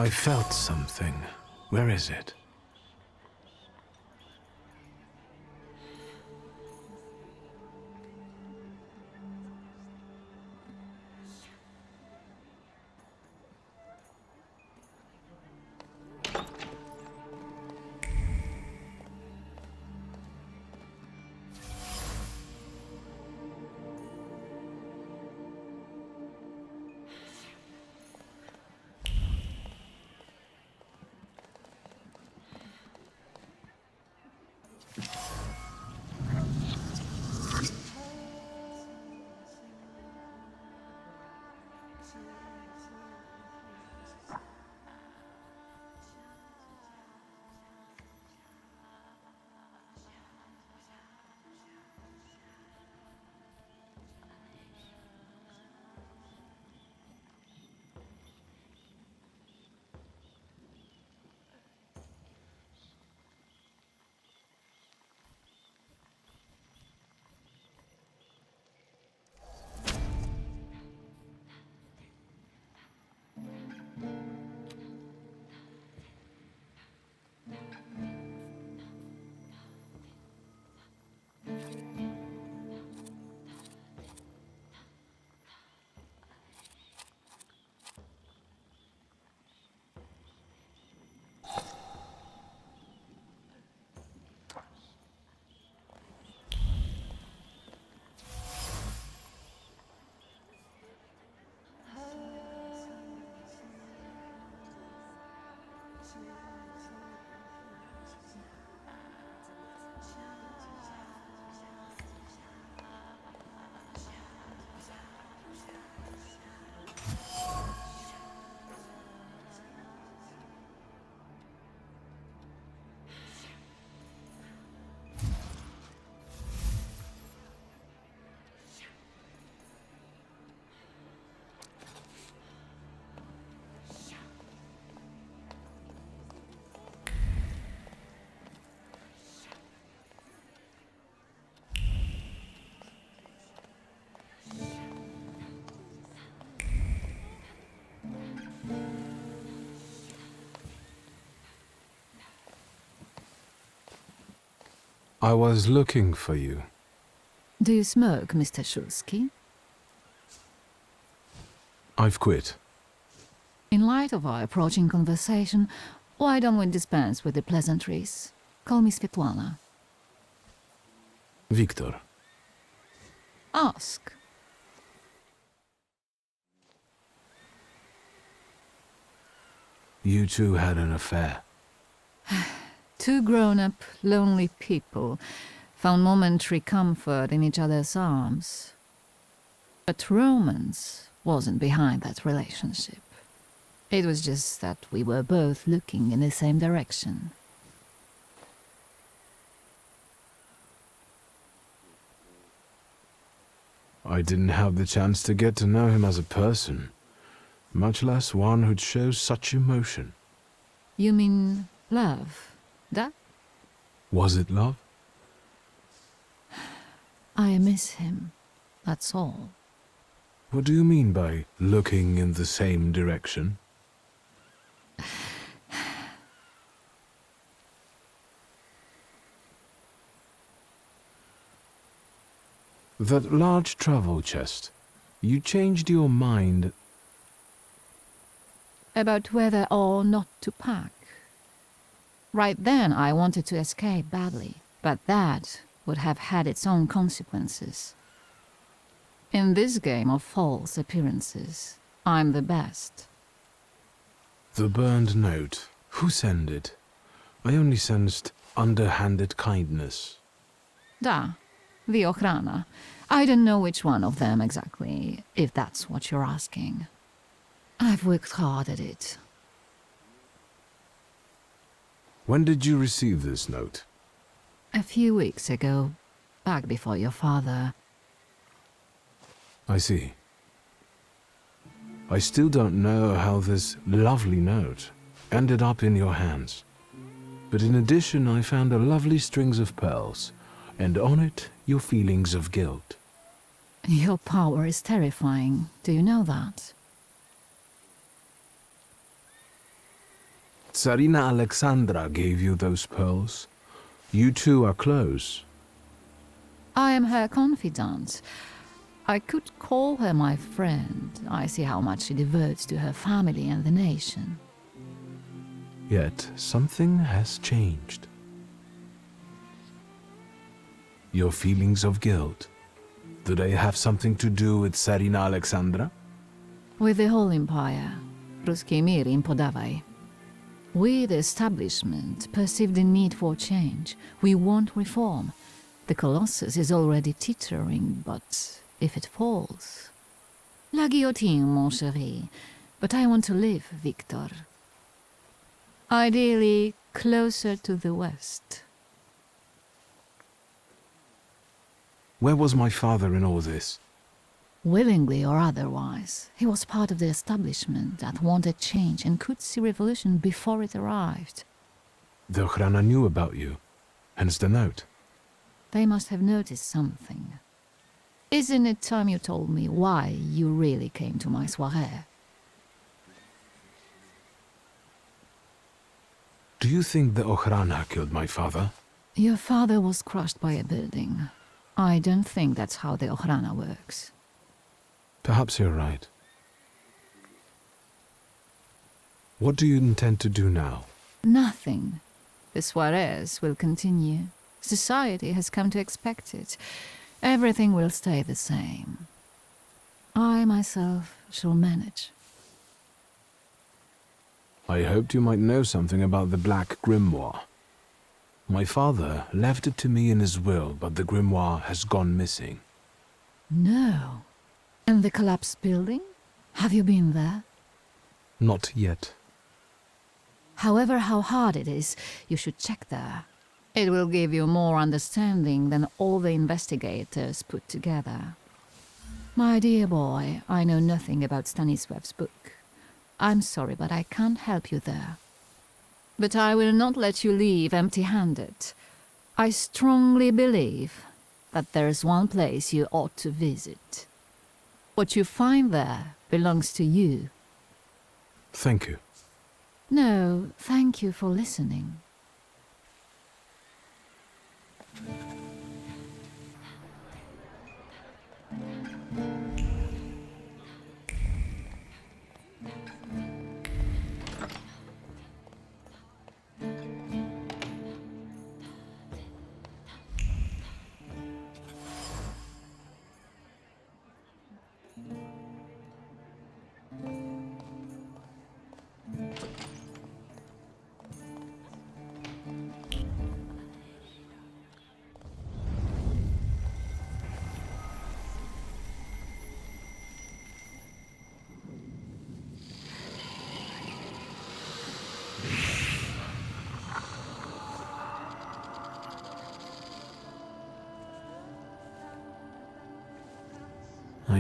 I felt something. Where is it? I was looking for you. Do you smoke, Mr. Shulsky? I've quit. In light of our approaching conversation, why don't we dispense with the pleasantries? Call me Svetlana. Victor. Ask. You two had an affair. Two grown-up, lonely people found momentary comfort in each other's arms. But romance wasn't behind that relationship. It was just that we were both looking in the same direction. I didn't have the chance to get to know him as a person, much less one who'd show such emotion. You mean love? That? Was it love? I miss him. That's all. What do you mean by looking in the same direction? That large travel chest. You changed your mind. About whether or not to pack. Right then I wanted to escape badly, but that would have had its own consequences. In this game of false appearances, I'm the best. The burned note. Who sent it? I only sensed underhanded kindness. Da, the Ochrana. I don't know which one of them exactly, if that's what you're asking. I've worked hard at it. When did you receive this note? A few weeks ago, back before your father. I see. I still don't know how this lovely note ended up in your hands. But in addition, I found a lovely strings of pearls, and on it, your feelings of guilt. Your power is terrifying. Do you know that? Tsarina Alexandra gave you those pearls. You two are close. I am her confidant. I could call her my friend. I see how much she devotes to her family and the nation. Yet something has changed. Your feelings of guilt. Do they have something to do with Tsarina Alexandra? With the whole empire, Ruski mir im podawaj. We, the establishment, perceive the need for change. We want reform. The Colossus is already teetering, but if it falls... La guillotine, mon chéri. But I want to live, Victor. Ideally, closer to the west. Where was my father in all this? Willingly or otherwise, he was part of the establishment that wanted change and could see revolution before it arrived. The Ochrana knew about you, hence the note. They must have noticed something. Isn't it time you told me why you really came to my soirée? Do you think the Ochrana killed my father? Your father was crushed by a building. I don't think that's how the Ochrana works. Perhaps you're right. What do you intend to do now? Nothing. The soirées will continue. Society has come to expect it. Everything will stay the same. I myself shall manage. I hoped you might know something about the Black Grimoire. My father left it to me in his will, but the grimoire has gone missing. No. And the collapsed building? Have you been there? Not yet. However, how hard it is, you should check there. It will give you more understanding than all the investigators put together. My dear boy, I know nothing about Stanisław's book. I'm sorry, but I can't help you there. But I will not let you leave empty-handed. I strongly believe that there's one place you ought to visit. What you find there belongs to you. Thank you. No, thank you for listening.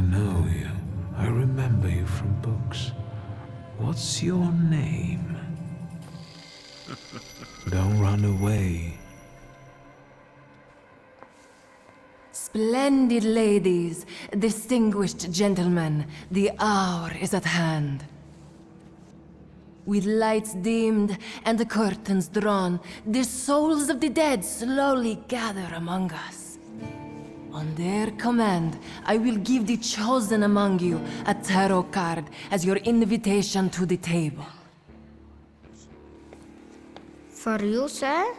I know you. I remember you from books. What's your name? Don't run away. Splendid ladies, distinguished gentlemen, the hour is at hand. With lights dimmed and the curtains drawn, the souls of the dead slowly gather among us. On their command, I will give the chosen among you a tarot card as your invitation to the table. For you, sir?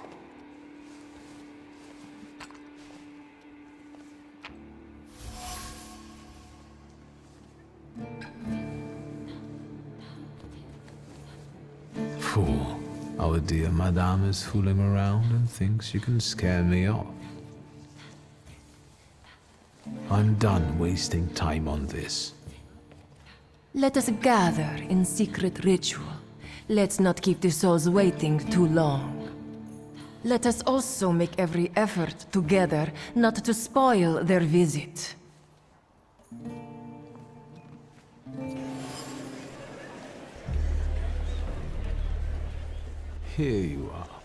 Fool. Our dear madame is fooling around and thinks she can scare me off. I'm done wasting time on this. Let us gather in secret ritual. Let's not keep the souls waiting too long. Let us also make every effort together not to spoil their visit. Here you are.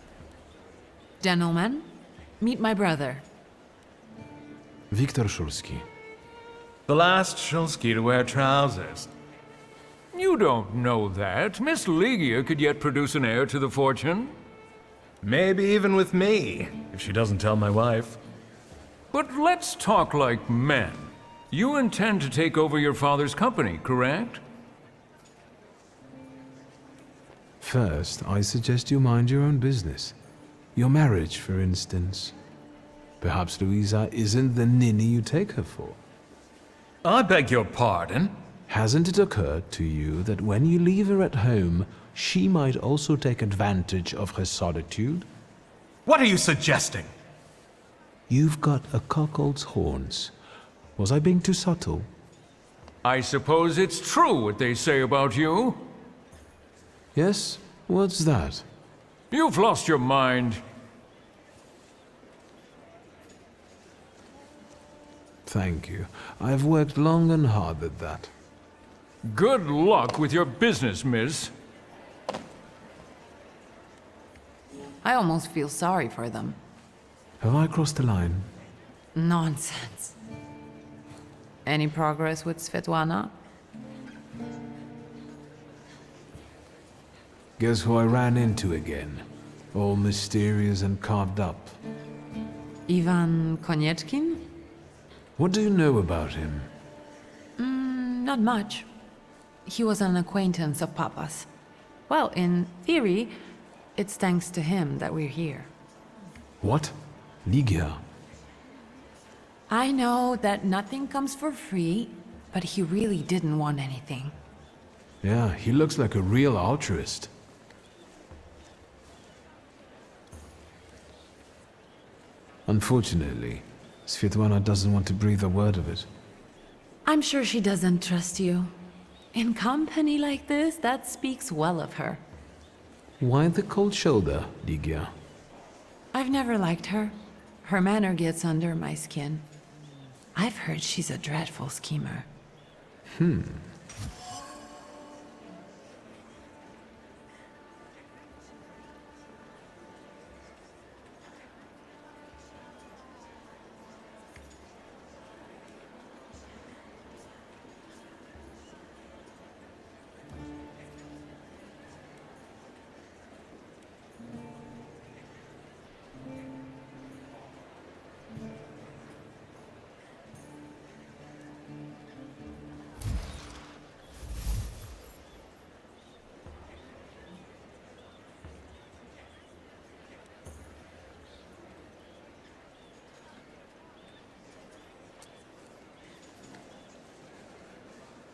Gentlemen, meet my brother. Wiktor Szulski. The last Szulski to wear trousers. You don't know that. Miss Ligia could yet produce an heir to the fortune. Maybe even with me, if she doesn't tell my wife. But let's talk like men. You intend to take over your father's company, correct? First, I suggest you mind your own business. Your marriage, for instance. Perhaps Louisa isn't the ninny you take her for. I beg your pardon? Hasn't it occurred to you that when you leave her at home, she might also take advantage of her solitude? What are you suggesting? You've got a cuckold's horns. Was I being too subtle? I suppose it's true what they say about you. Yes? What's that? You've lost your mind. Thank you. I've worked long and hard at that. Good luck with your business, miss. I almost feel sorry for them. Have I crossed the line? Nonsense. Any progress with Svetlana? Guess who I ran into again? All mysterious and carved up. Ivan Konieczkin? What do you know about him? Not much. He was an acquaintance of Papa's. Well, in theory, it's thanks to him that we're here. What? Ligia? I know that nothing comes for free, but he really didn't want anything. Yeah, he looks like a real altruist. Unfortunately, Svetlana doesn't want to breathe a word of it. I'm sure she doesn't trust you. In company like this, that speaks well of her. Why the cold shoulder, Ligia? I've never liked her. Her manner gets under my skin. I've heard she's a dreadful schemer.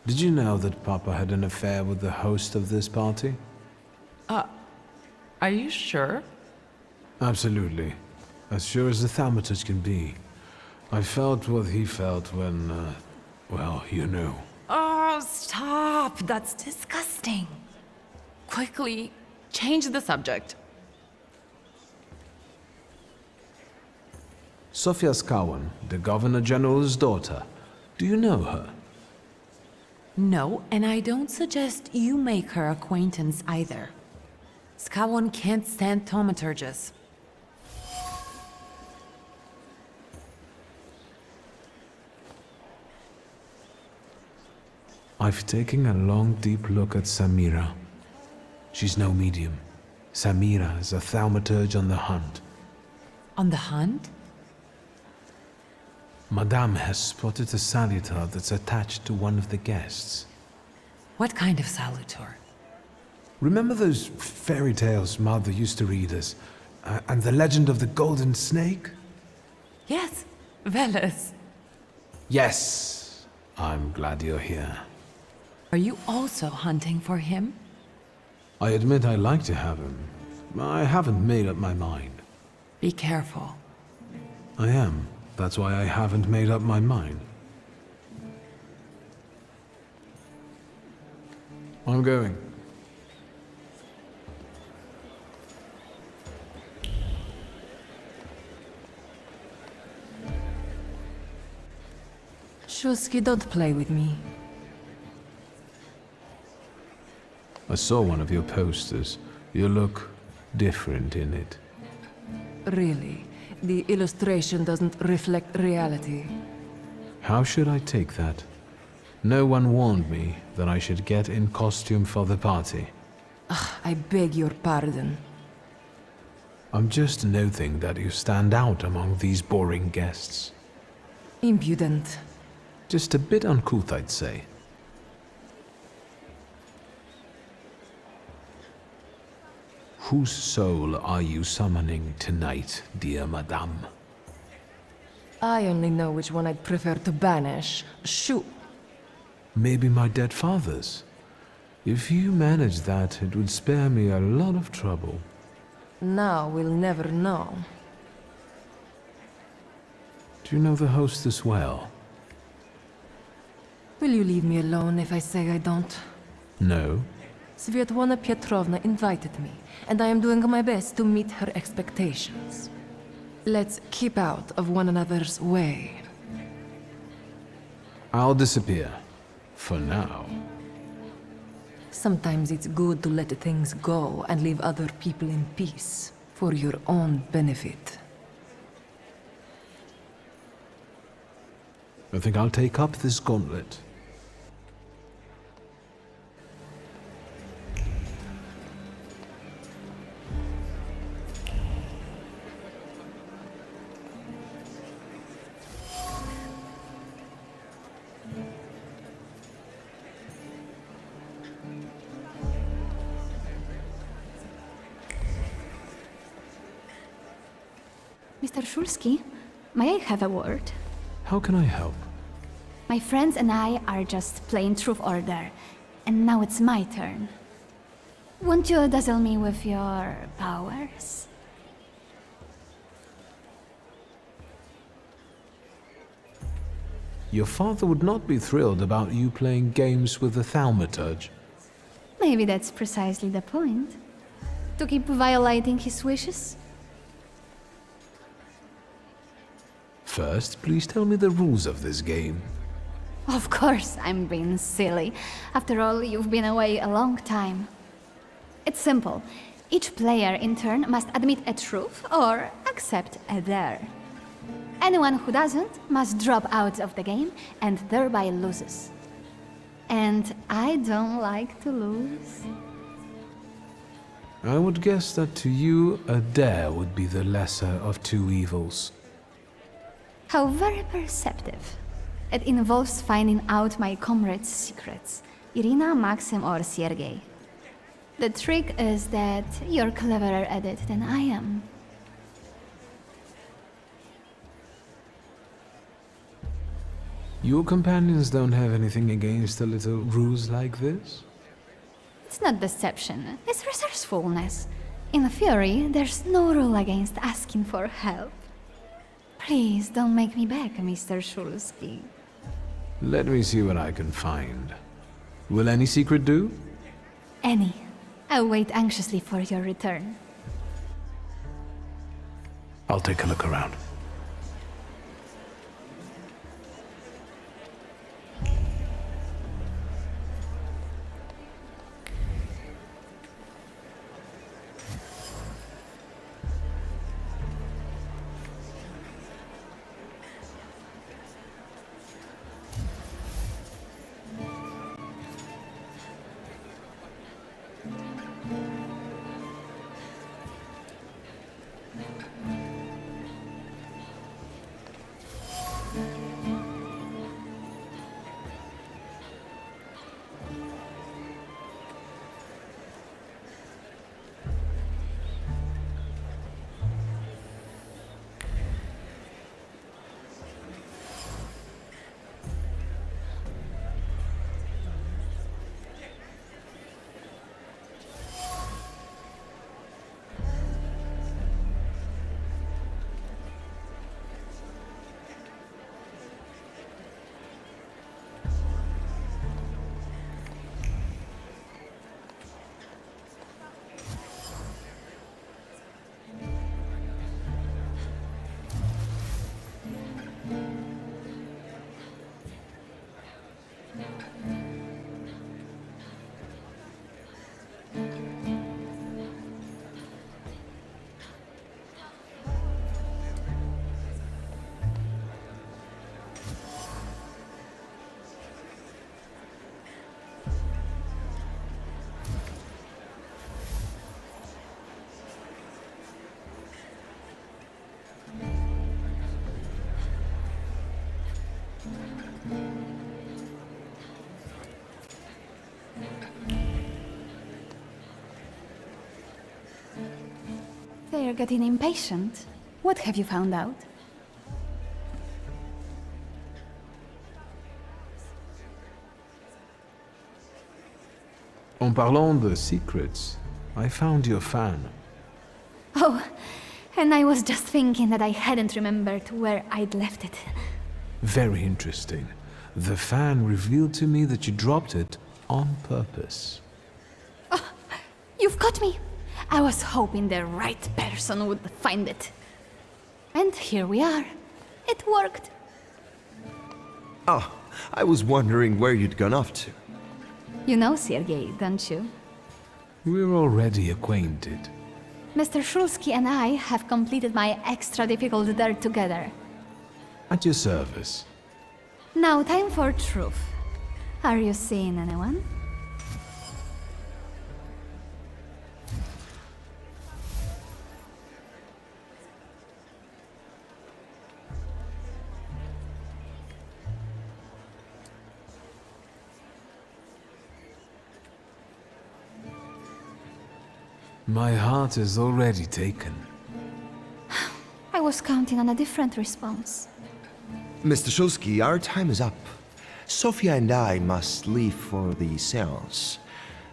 Did you know that Papa had an affair with the host of this party? Are you sure? Absolutely. As sure as the Thaumatuge can be. I felt what he felt when, well, you know. Oh, stop! That's disgusting. Quickly, change the subject. Sofia Skawan, the Governor General's daughter. Do you know her? No, and I don't suggest you make her acquaintance either. Skawon can't stand thaumaturges. I've taken a long, deep look at Samira. She's no medium. Samira is a thaumaturge on the hunt. On the hunt? Madame has spotted a salutar that's attached to one of the guests. What kind of salutar? Remember those fairy tales Mother used to read us? And the legend of the golden snake? Yes, Veles. Yes. I'm glad you're here. Are you also hunting for him? I admit I like to have him. I haven't made up my mind. Be careful. I am. That's why I haven't made up my mind. I'm going. Shulski, don't play with me. I saw one of your posters. You look different in it. Really? The illustration doesn't reflect reality. How should I take that? No one warned me that I should get in costume for the party. I beg your pardon. I'm just noting that you stand out among these boring guests. Impudent. Just a bit uncouth, I'd say. Whose soul are you summoning tonight, dear Madame? I only know which one I'd prefer to banish. Shoot. Maybe my dead father's. If you manage that, it would spare me a lot of trouble. Now we'll never know. Do you know the hostess well? Will you leave me alone if I say I don't? No. Svetlana Petrovna invited me, and I am doing my best to meet her expectations. Let's keep out of one another's way. I'll disappear. For now. Sometimes it's good to let things go and leave other people in peace, for your own benefit. I think I'll take up this gauntlet. Mr. Shulski, may I have a word? How can I help? My friends and I are just playing Truth Order, and now it's my turn. Won't you dazzle me with your powers? Your father would not be thrilled about you playing games with the Thaumatuge. Maybe that's precisely the point. To keep violating his wishes? First, please tell me the rules of this game. Of course, I'm being silly. After all, you've been away a long time. It's simple. Each player in turn must admit a truth or accept a dare. Anyone who doesn't must drop out of the game and thereby loses. And I don't like to lose. I would guess that to you, a dare would be the lesser of two evils. How very perceptive. It involves finding out my comrades' secrets, Irina, Maxim, or Sergei. The trick is that you're cleverer at it than I am. Your companions don't have anything against a little ruse like this? It's not deception, it's resourcefulness. In theory, there's no rule against asking for help. Please don't make me beg, Mr. Shulski. Let me see what I can find. Will any secret do? Any. I'll wait anxiously for your return. I'll take a look around. you're getting impatient. What have you found out? En parlant de secrets, I found your fan. Oh, and I was just thinking that I hadn't remembered where I'd left it. Very interesting. The fan revealed to me that you dropped it on purpose. Oh, you've got me. I was hoping the right person would find it. And here we are. It worked. Oh, I was wondering where you'd gone off to. You know Sergei, don't you? We're already acquainted. Mr. Shulsky and I have completed my extra difficult dare together. At your service. Now time for truth. Are you seeing anyone? My heart is already taken. I was counting on a different response. Mr. Shulsky, our time is up. Sophia and I must leave for the seance.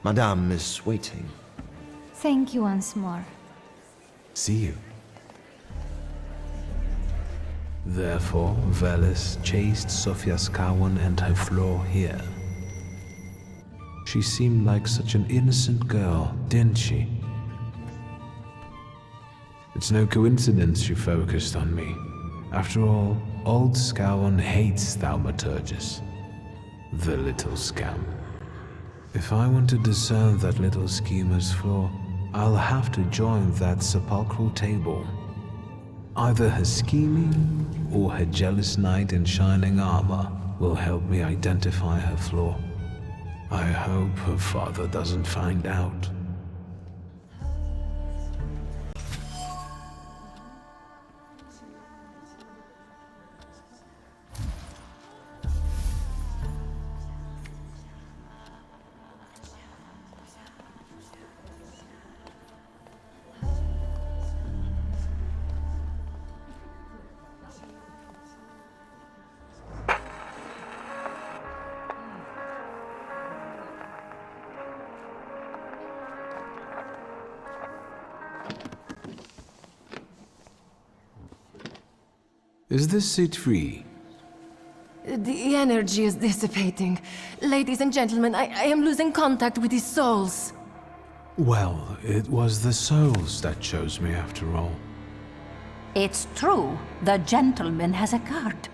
Madame is waiting. Thank you once more. See you. Therefore, Veles chased Sofia Skawan and her floor here. She seemed like such an innocent girl, didn't she? It's no coincidence she focused on me. After all, old Skawan hates Thaumatuges. The little scamp. If I want to discern that little schemer's flaw, I'll have to join that sepulchral table. Either her scheming or her jealous knight in shining armor will help me identify her flaw. I hope her father doesn't find out. Is this seat free? The energy is dissipating. Ladies and gentlemen, I am losing contact with these souls. Well, it was the souls that chose me after all. It's true. The gentleman has a card.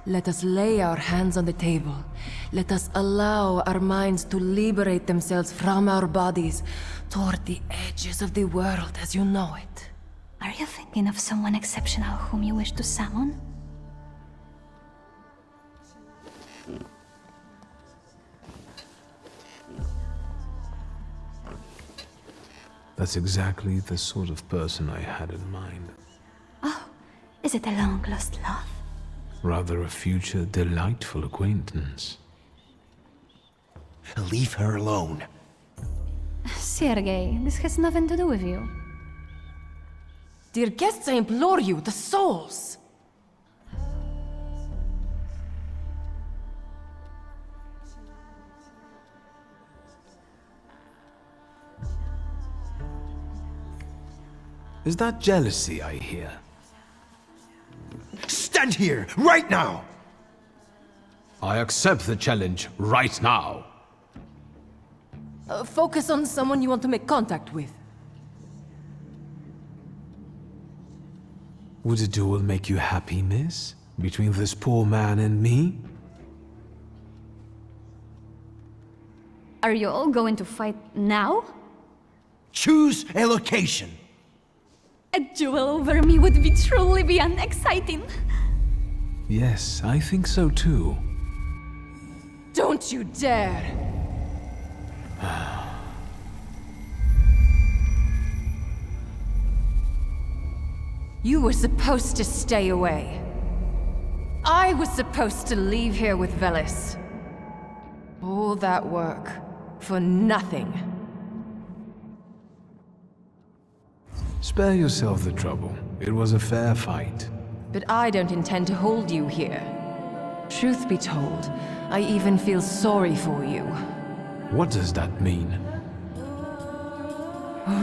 Let us lay our hands on the table. Let us allow our minds to liberate themselves from our bodies toward the edges of the world as you know it. Are you thinking of someone exceptional whom you wish to summon? That's exactly the sort of person I had in mind. Oh, is it a long-lost love? Rather a future delightful acquaintance. Leave her alone. Sergei, this has nothing to do with you. Dear guests, I implore you, the souls! Is that jealousy I hear? Stand here, right now! I accept the challenge right now. Focus on someone you want to make contact with. Would a duel make you happy, miss? Between this poor man and me? Are you all going to fight now? Choose a location. A duel over me would be truly beyond exciting. Yes, I think so too. Don't you dare! You were supposed to stay away. I was supposed to leave here with Velis. All that work for nothing. Spare yourself the trouble. It was a fair fight. But I don't intend to hold you here. Truth be told, I even feel sorry for you. What does that mean?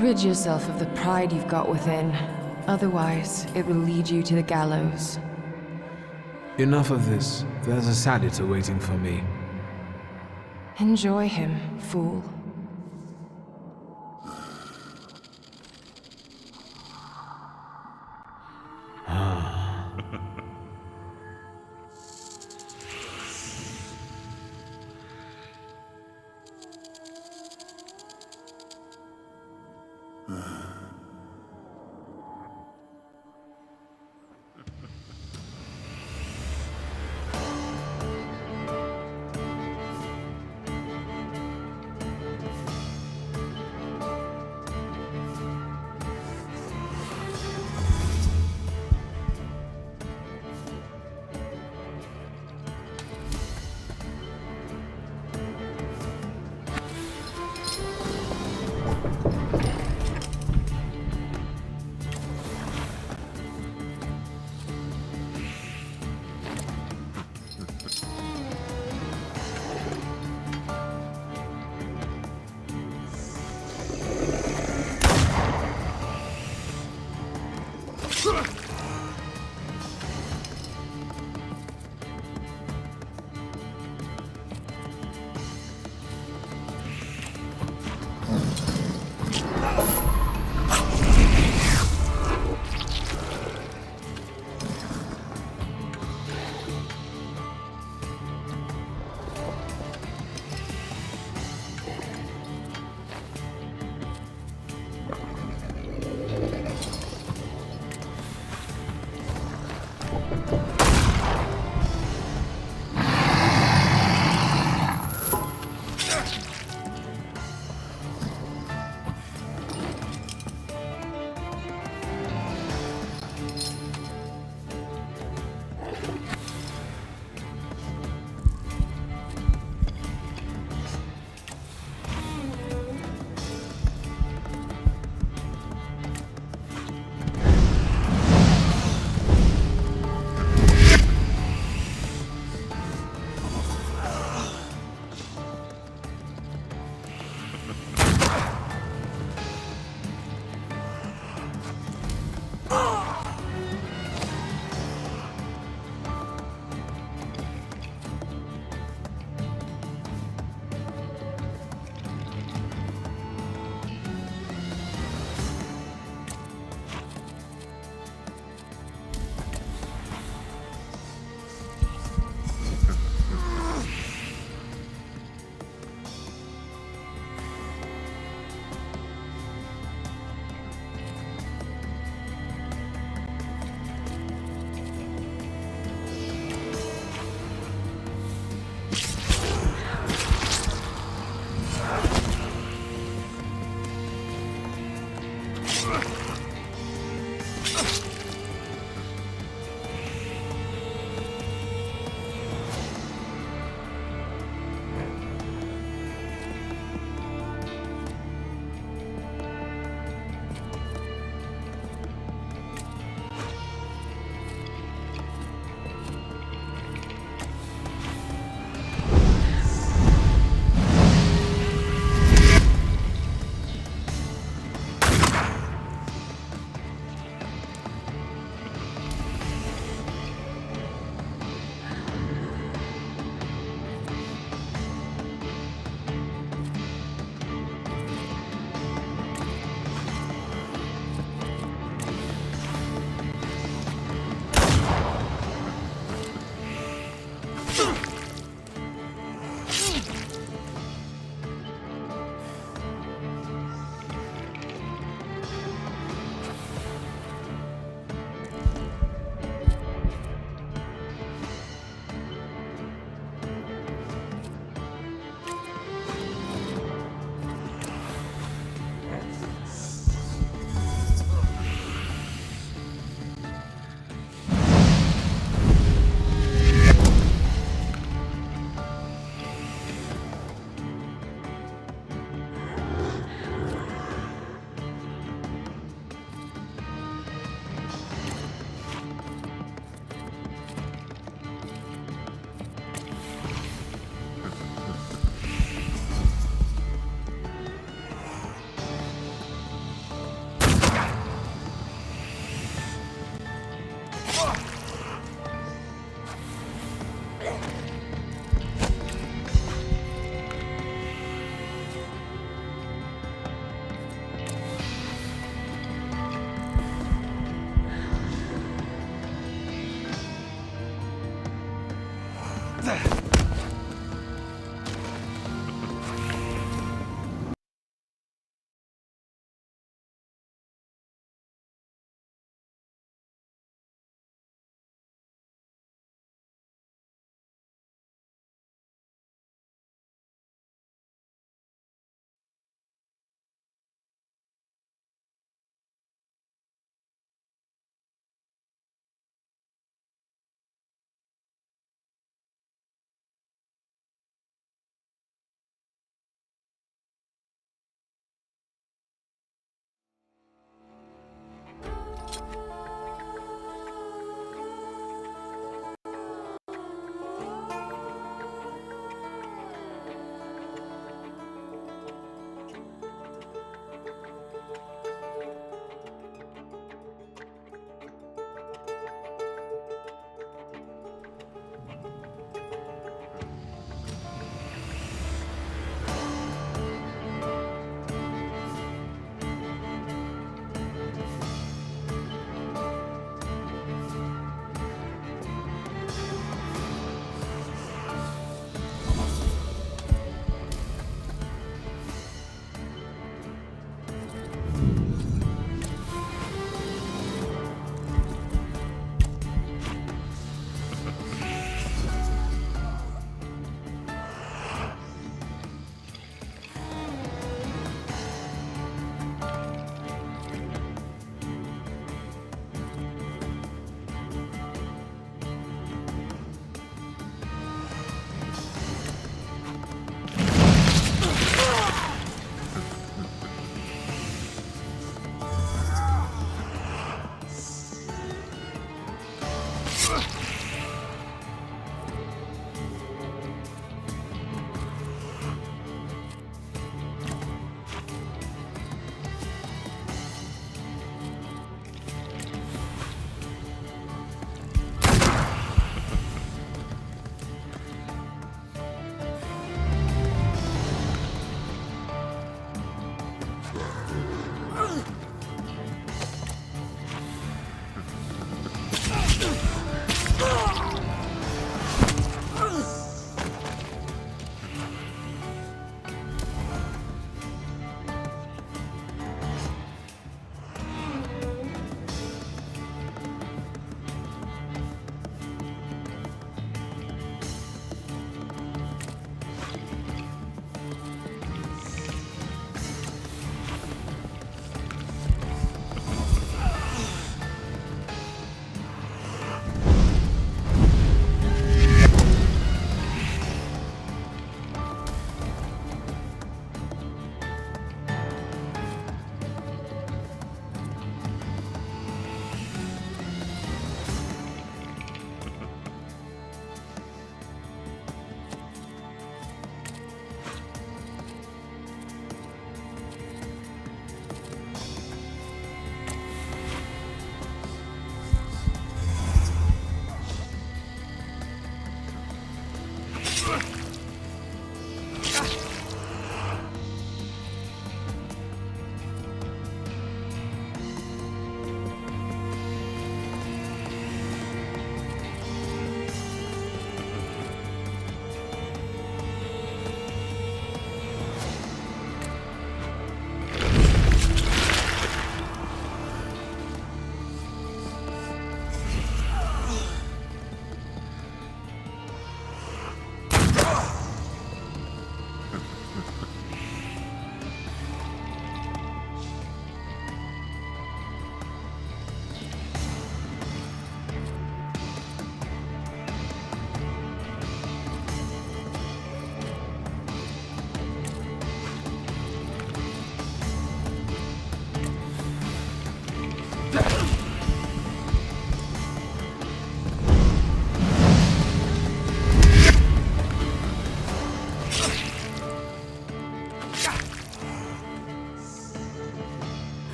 Rid yourself of the pride you've got within. Otherwise, it will lead you to the gallows. Enough of this. There's a Saditor waiting for me. Enjoy him, fool.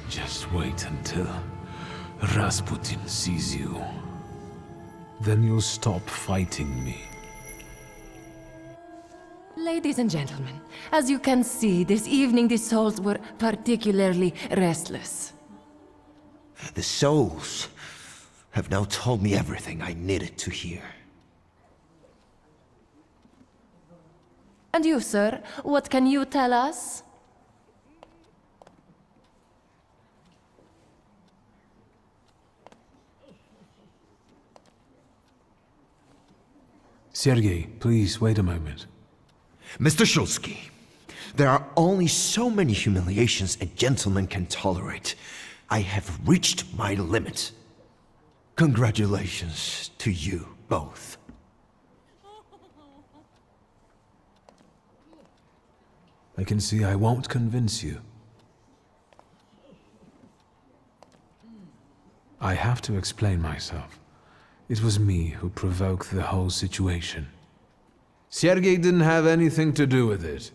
Just wait until Rasputin sees you. Then you'll stop fighting me. Ladies and gentlemen, as you can see, this evening the souls were particularly restless. The souls have now told me everything I needed to hear. And you, sir, what can you tell us? Sergei, please wait a moment. Mr. Shulsky, there are only so many humiliations a gentleman can tolerate. I have reached my limit. Congratulations to you both. I can see I won't convince you. I have to explain myself. It was me who provoked the whole situation. Sergei didn't have anything to do with it.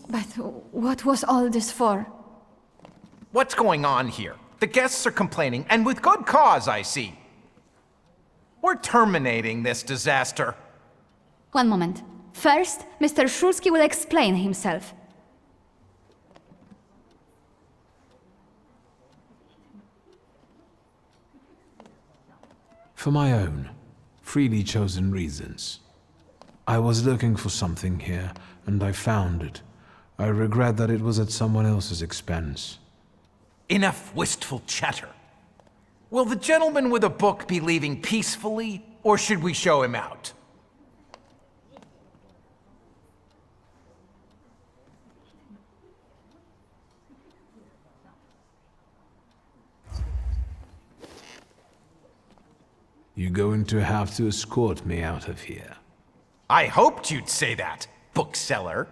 But what was all this for? What's going on here? The guests are complaining, and with good cause, I see. We're terminating this disaster. One moment. First, Mr. Shulsky will explain himself. For my own, freely chosen reasons. I was looking for something here, and I found it. I regret that it was at someone else's expense. Enough wistful chatter. Will the gentleman with a book be leaving peacefully, or should we show him out? You're going to have to escort me out of here. I hoped you'd say that, bookseller.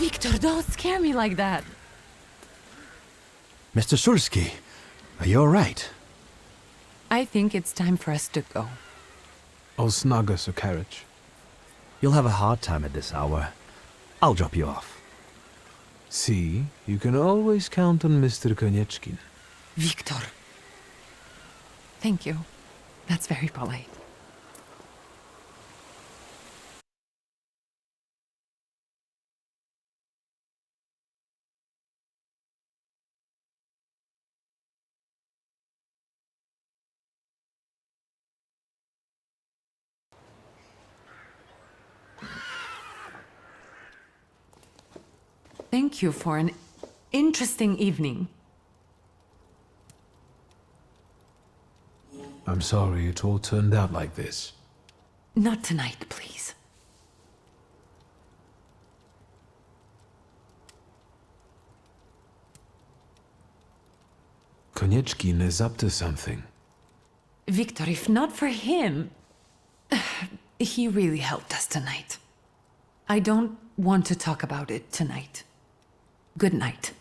Victor, don't scare me like that. Mr. Szulski, are you all right? I think it's time for us to go. I'll snug us a carriage. You'll have a hard time at this hour. I'll drop you off. See, you can always count on Mr. Konieczkin. Victor. Thank you. That's very polite. Thank you for an interesting evening. I'm sorry it all turned out like this. Not tonight, please. Konieczkin is up to something. Victor, if not for him, he really helped us tonight. I don't want to talk about it tonight. Good night.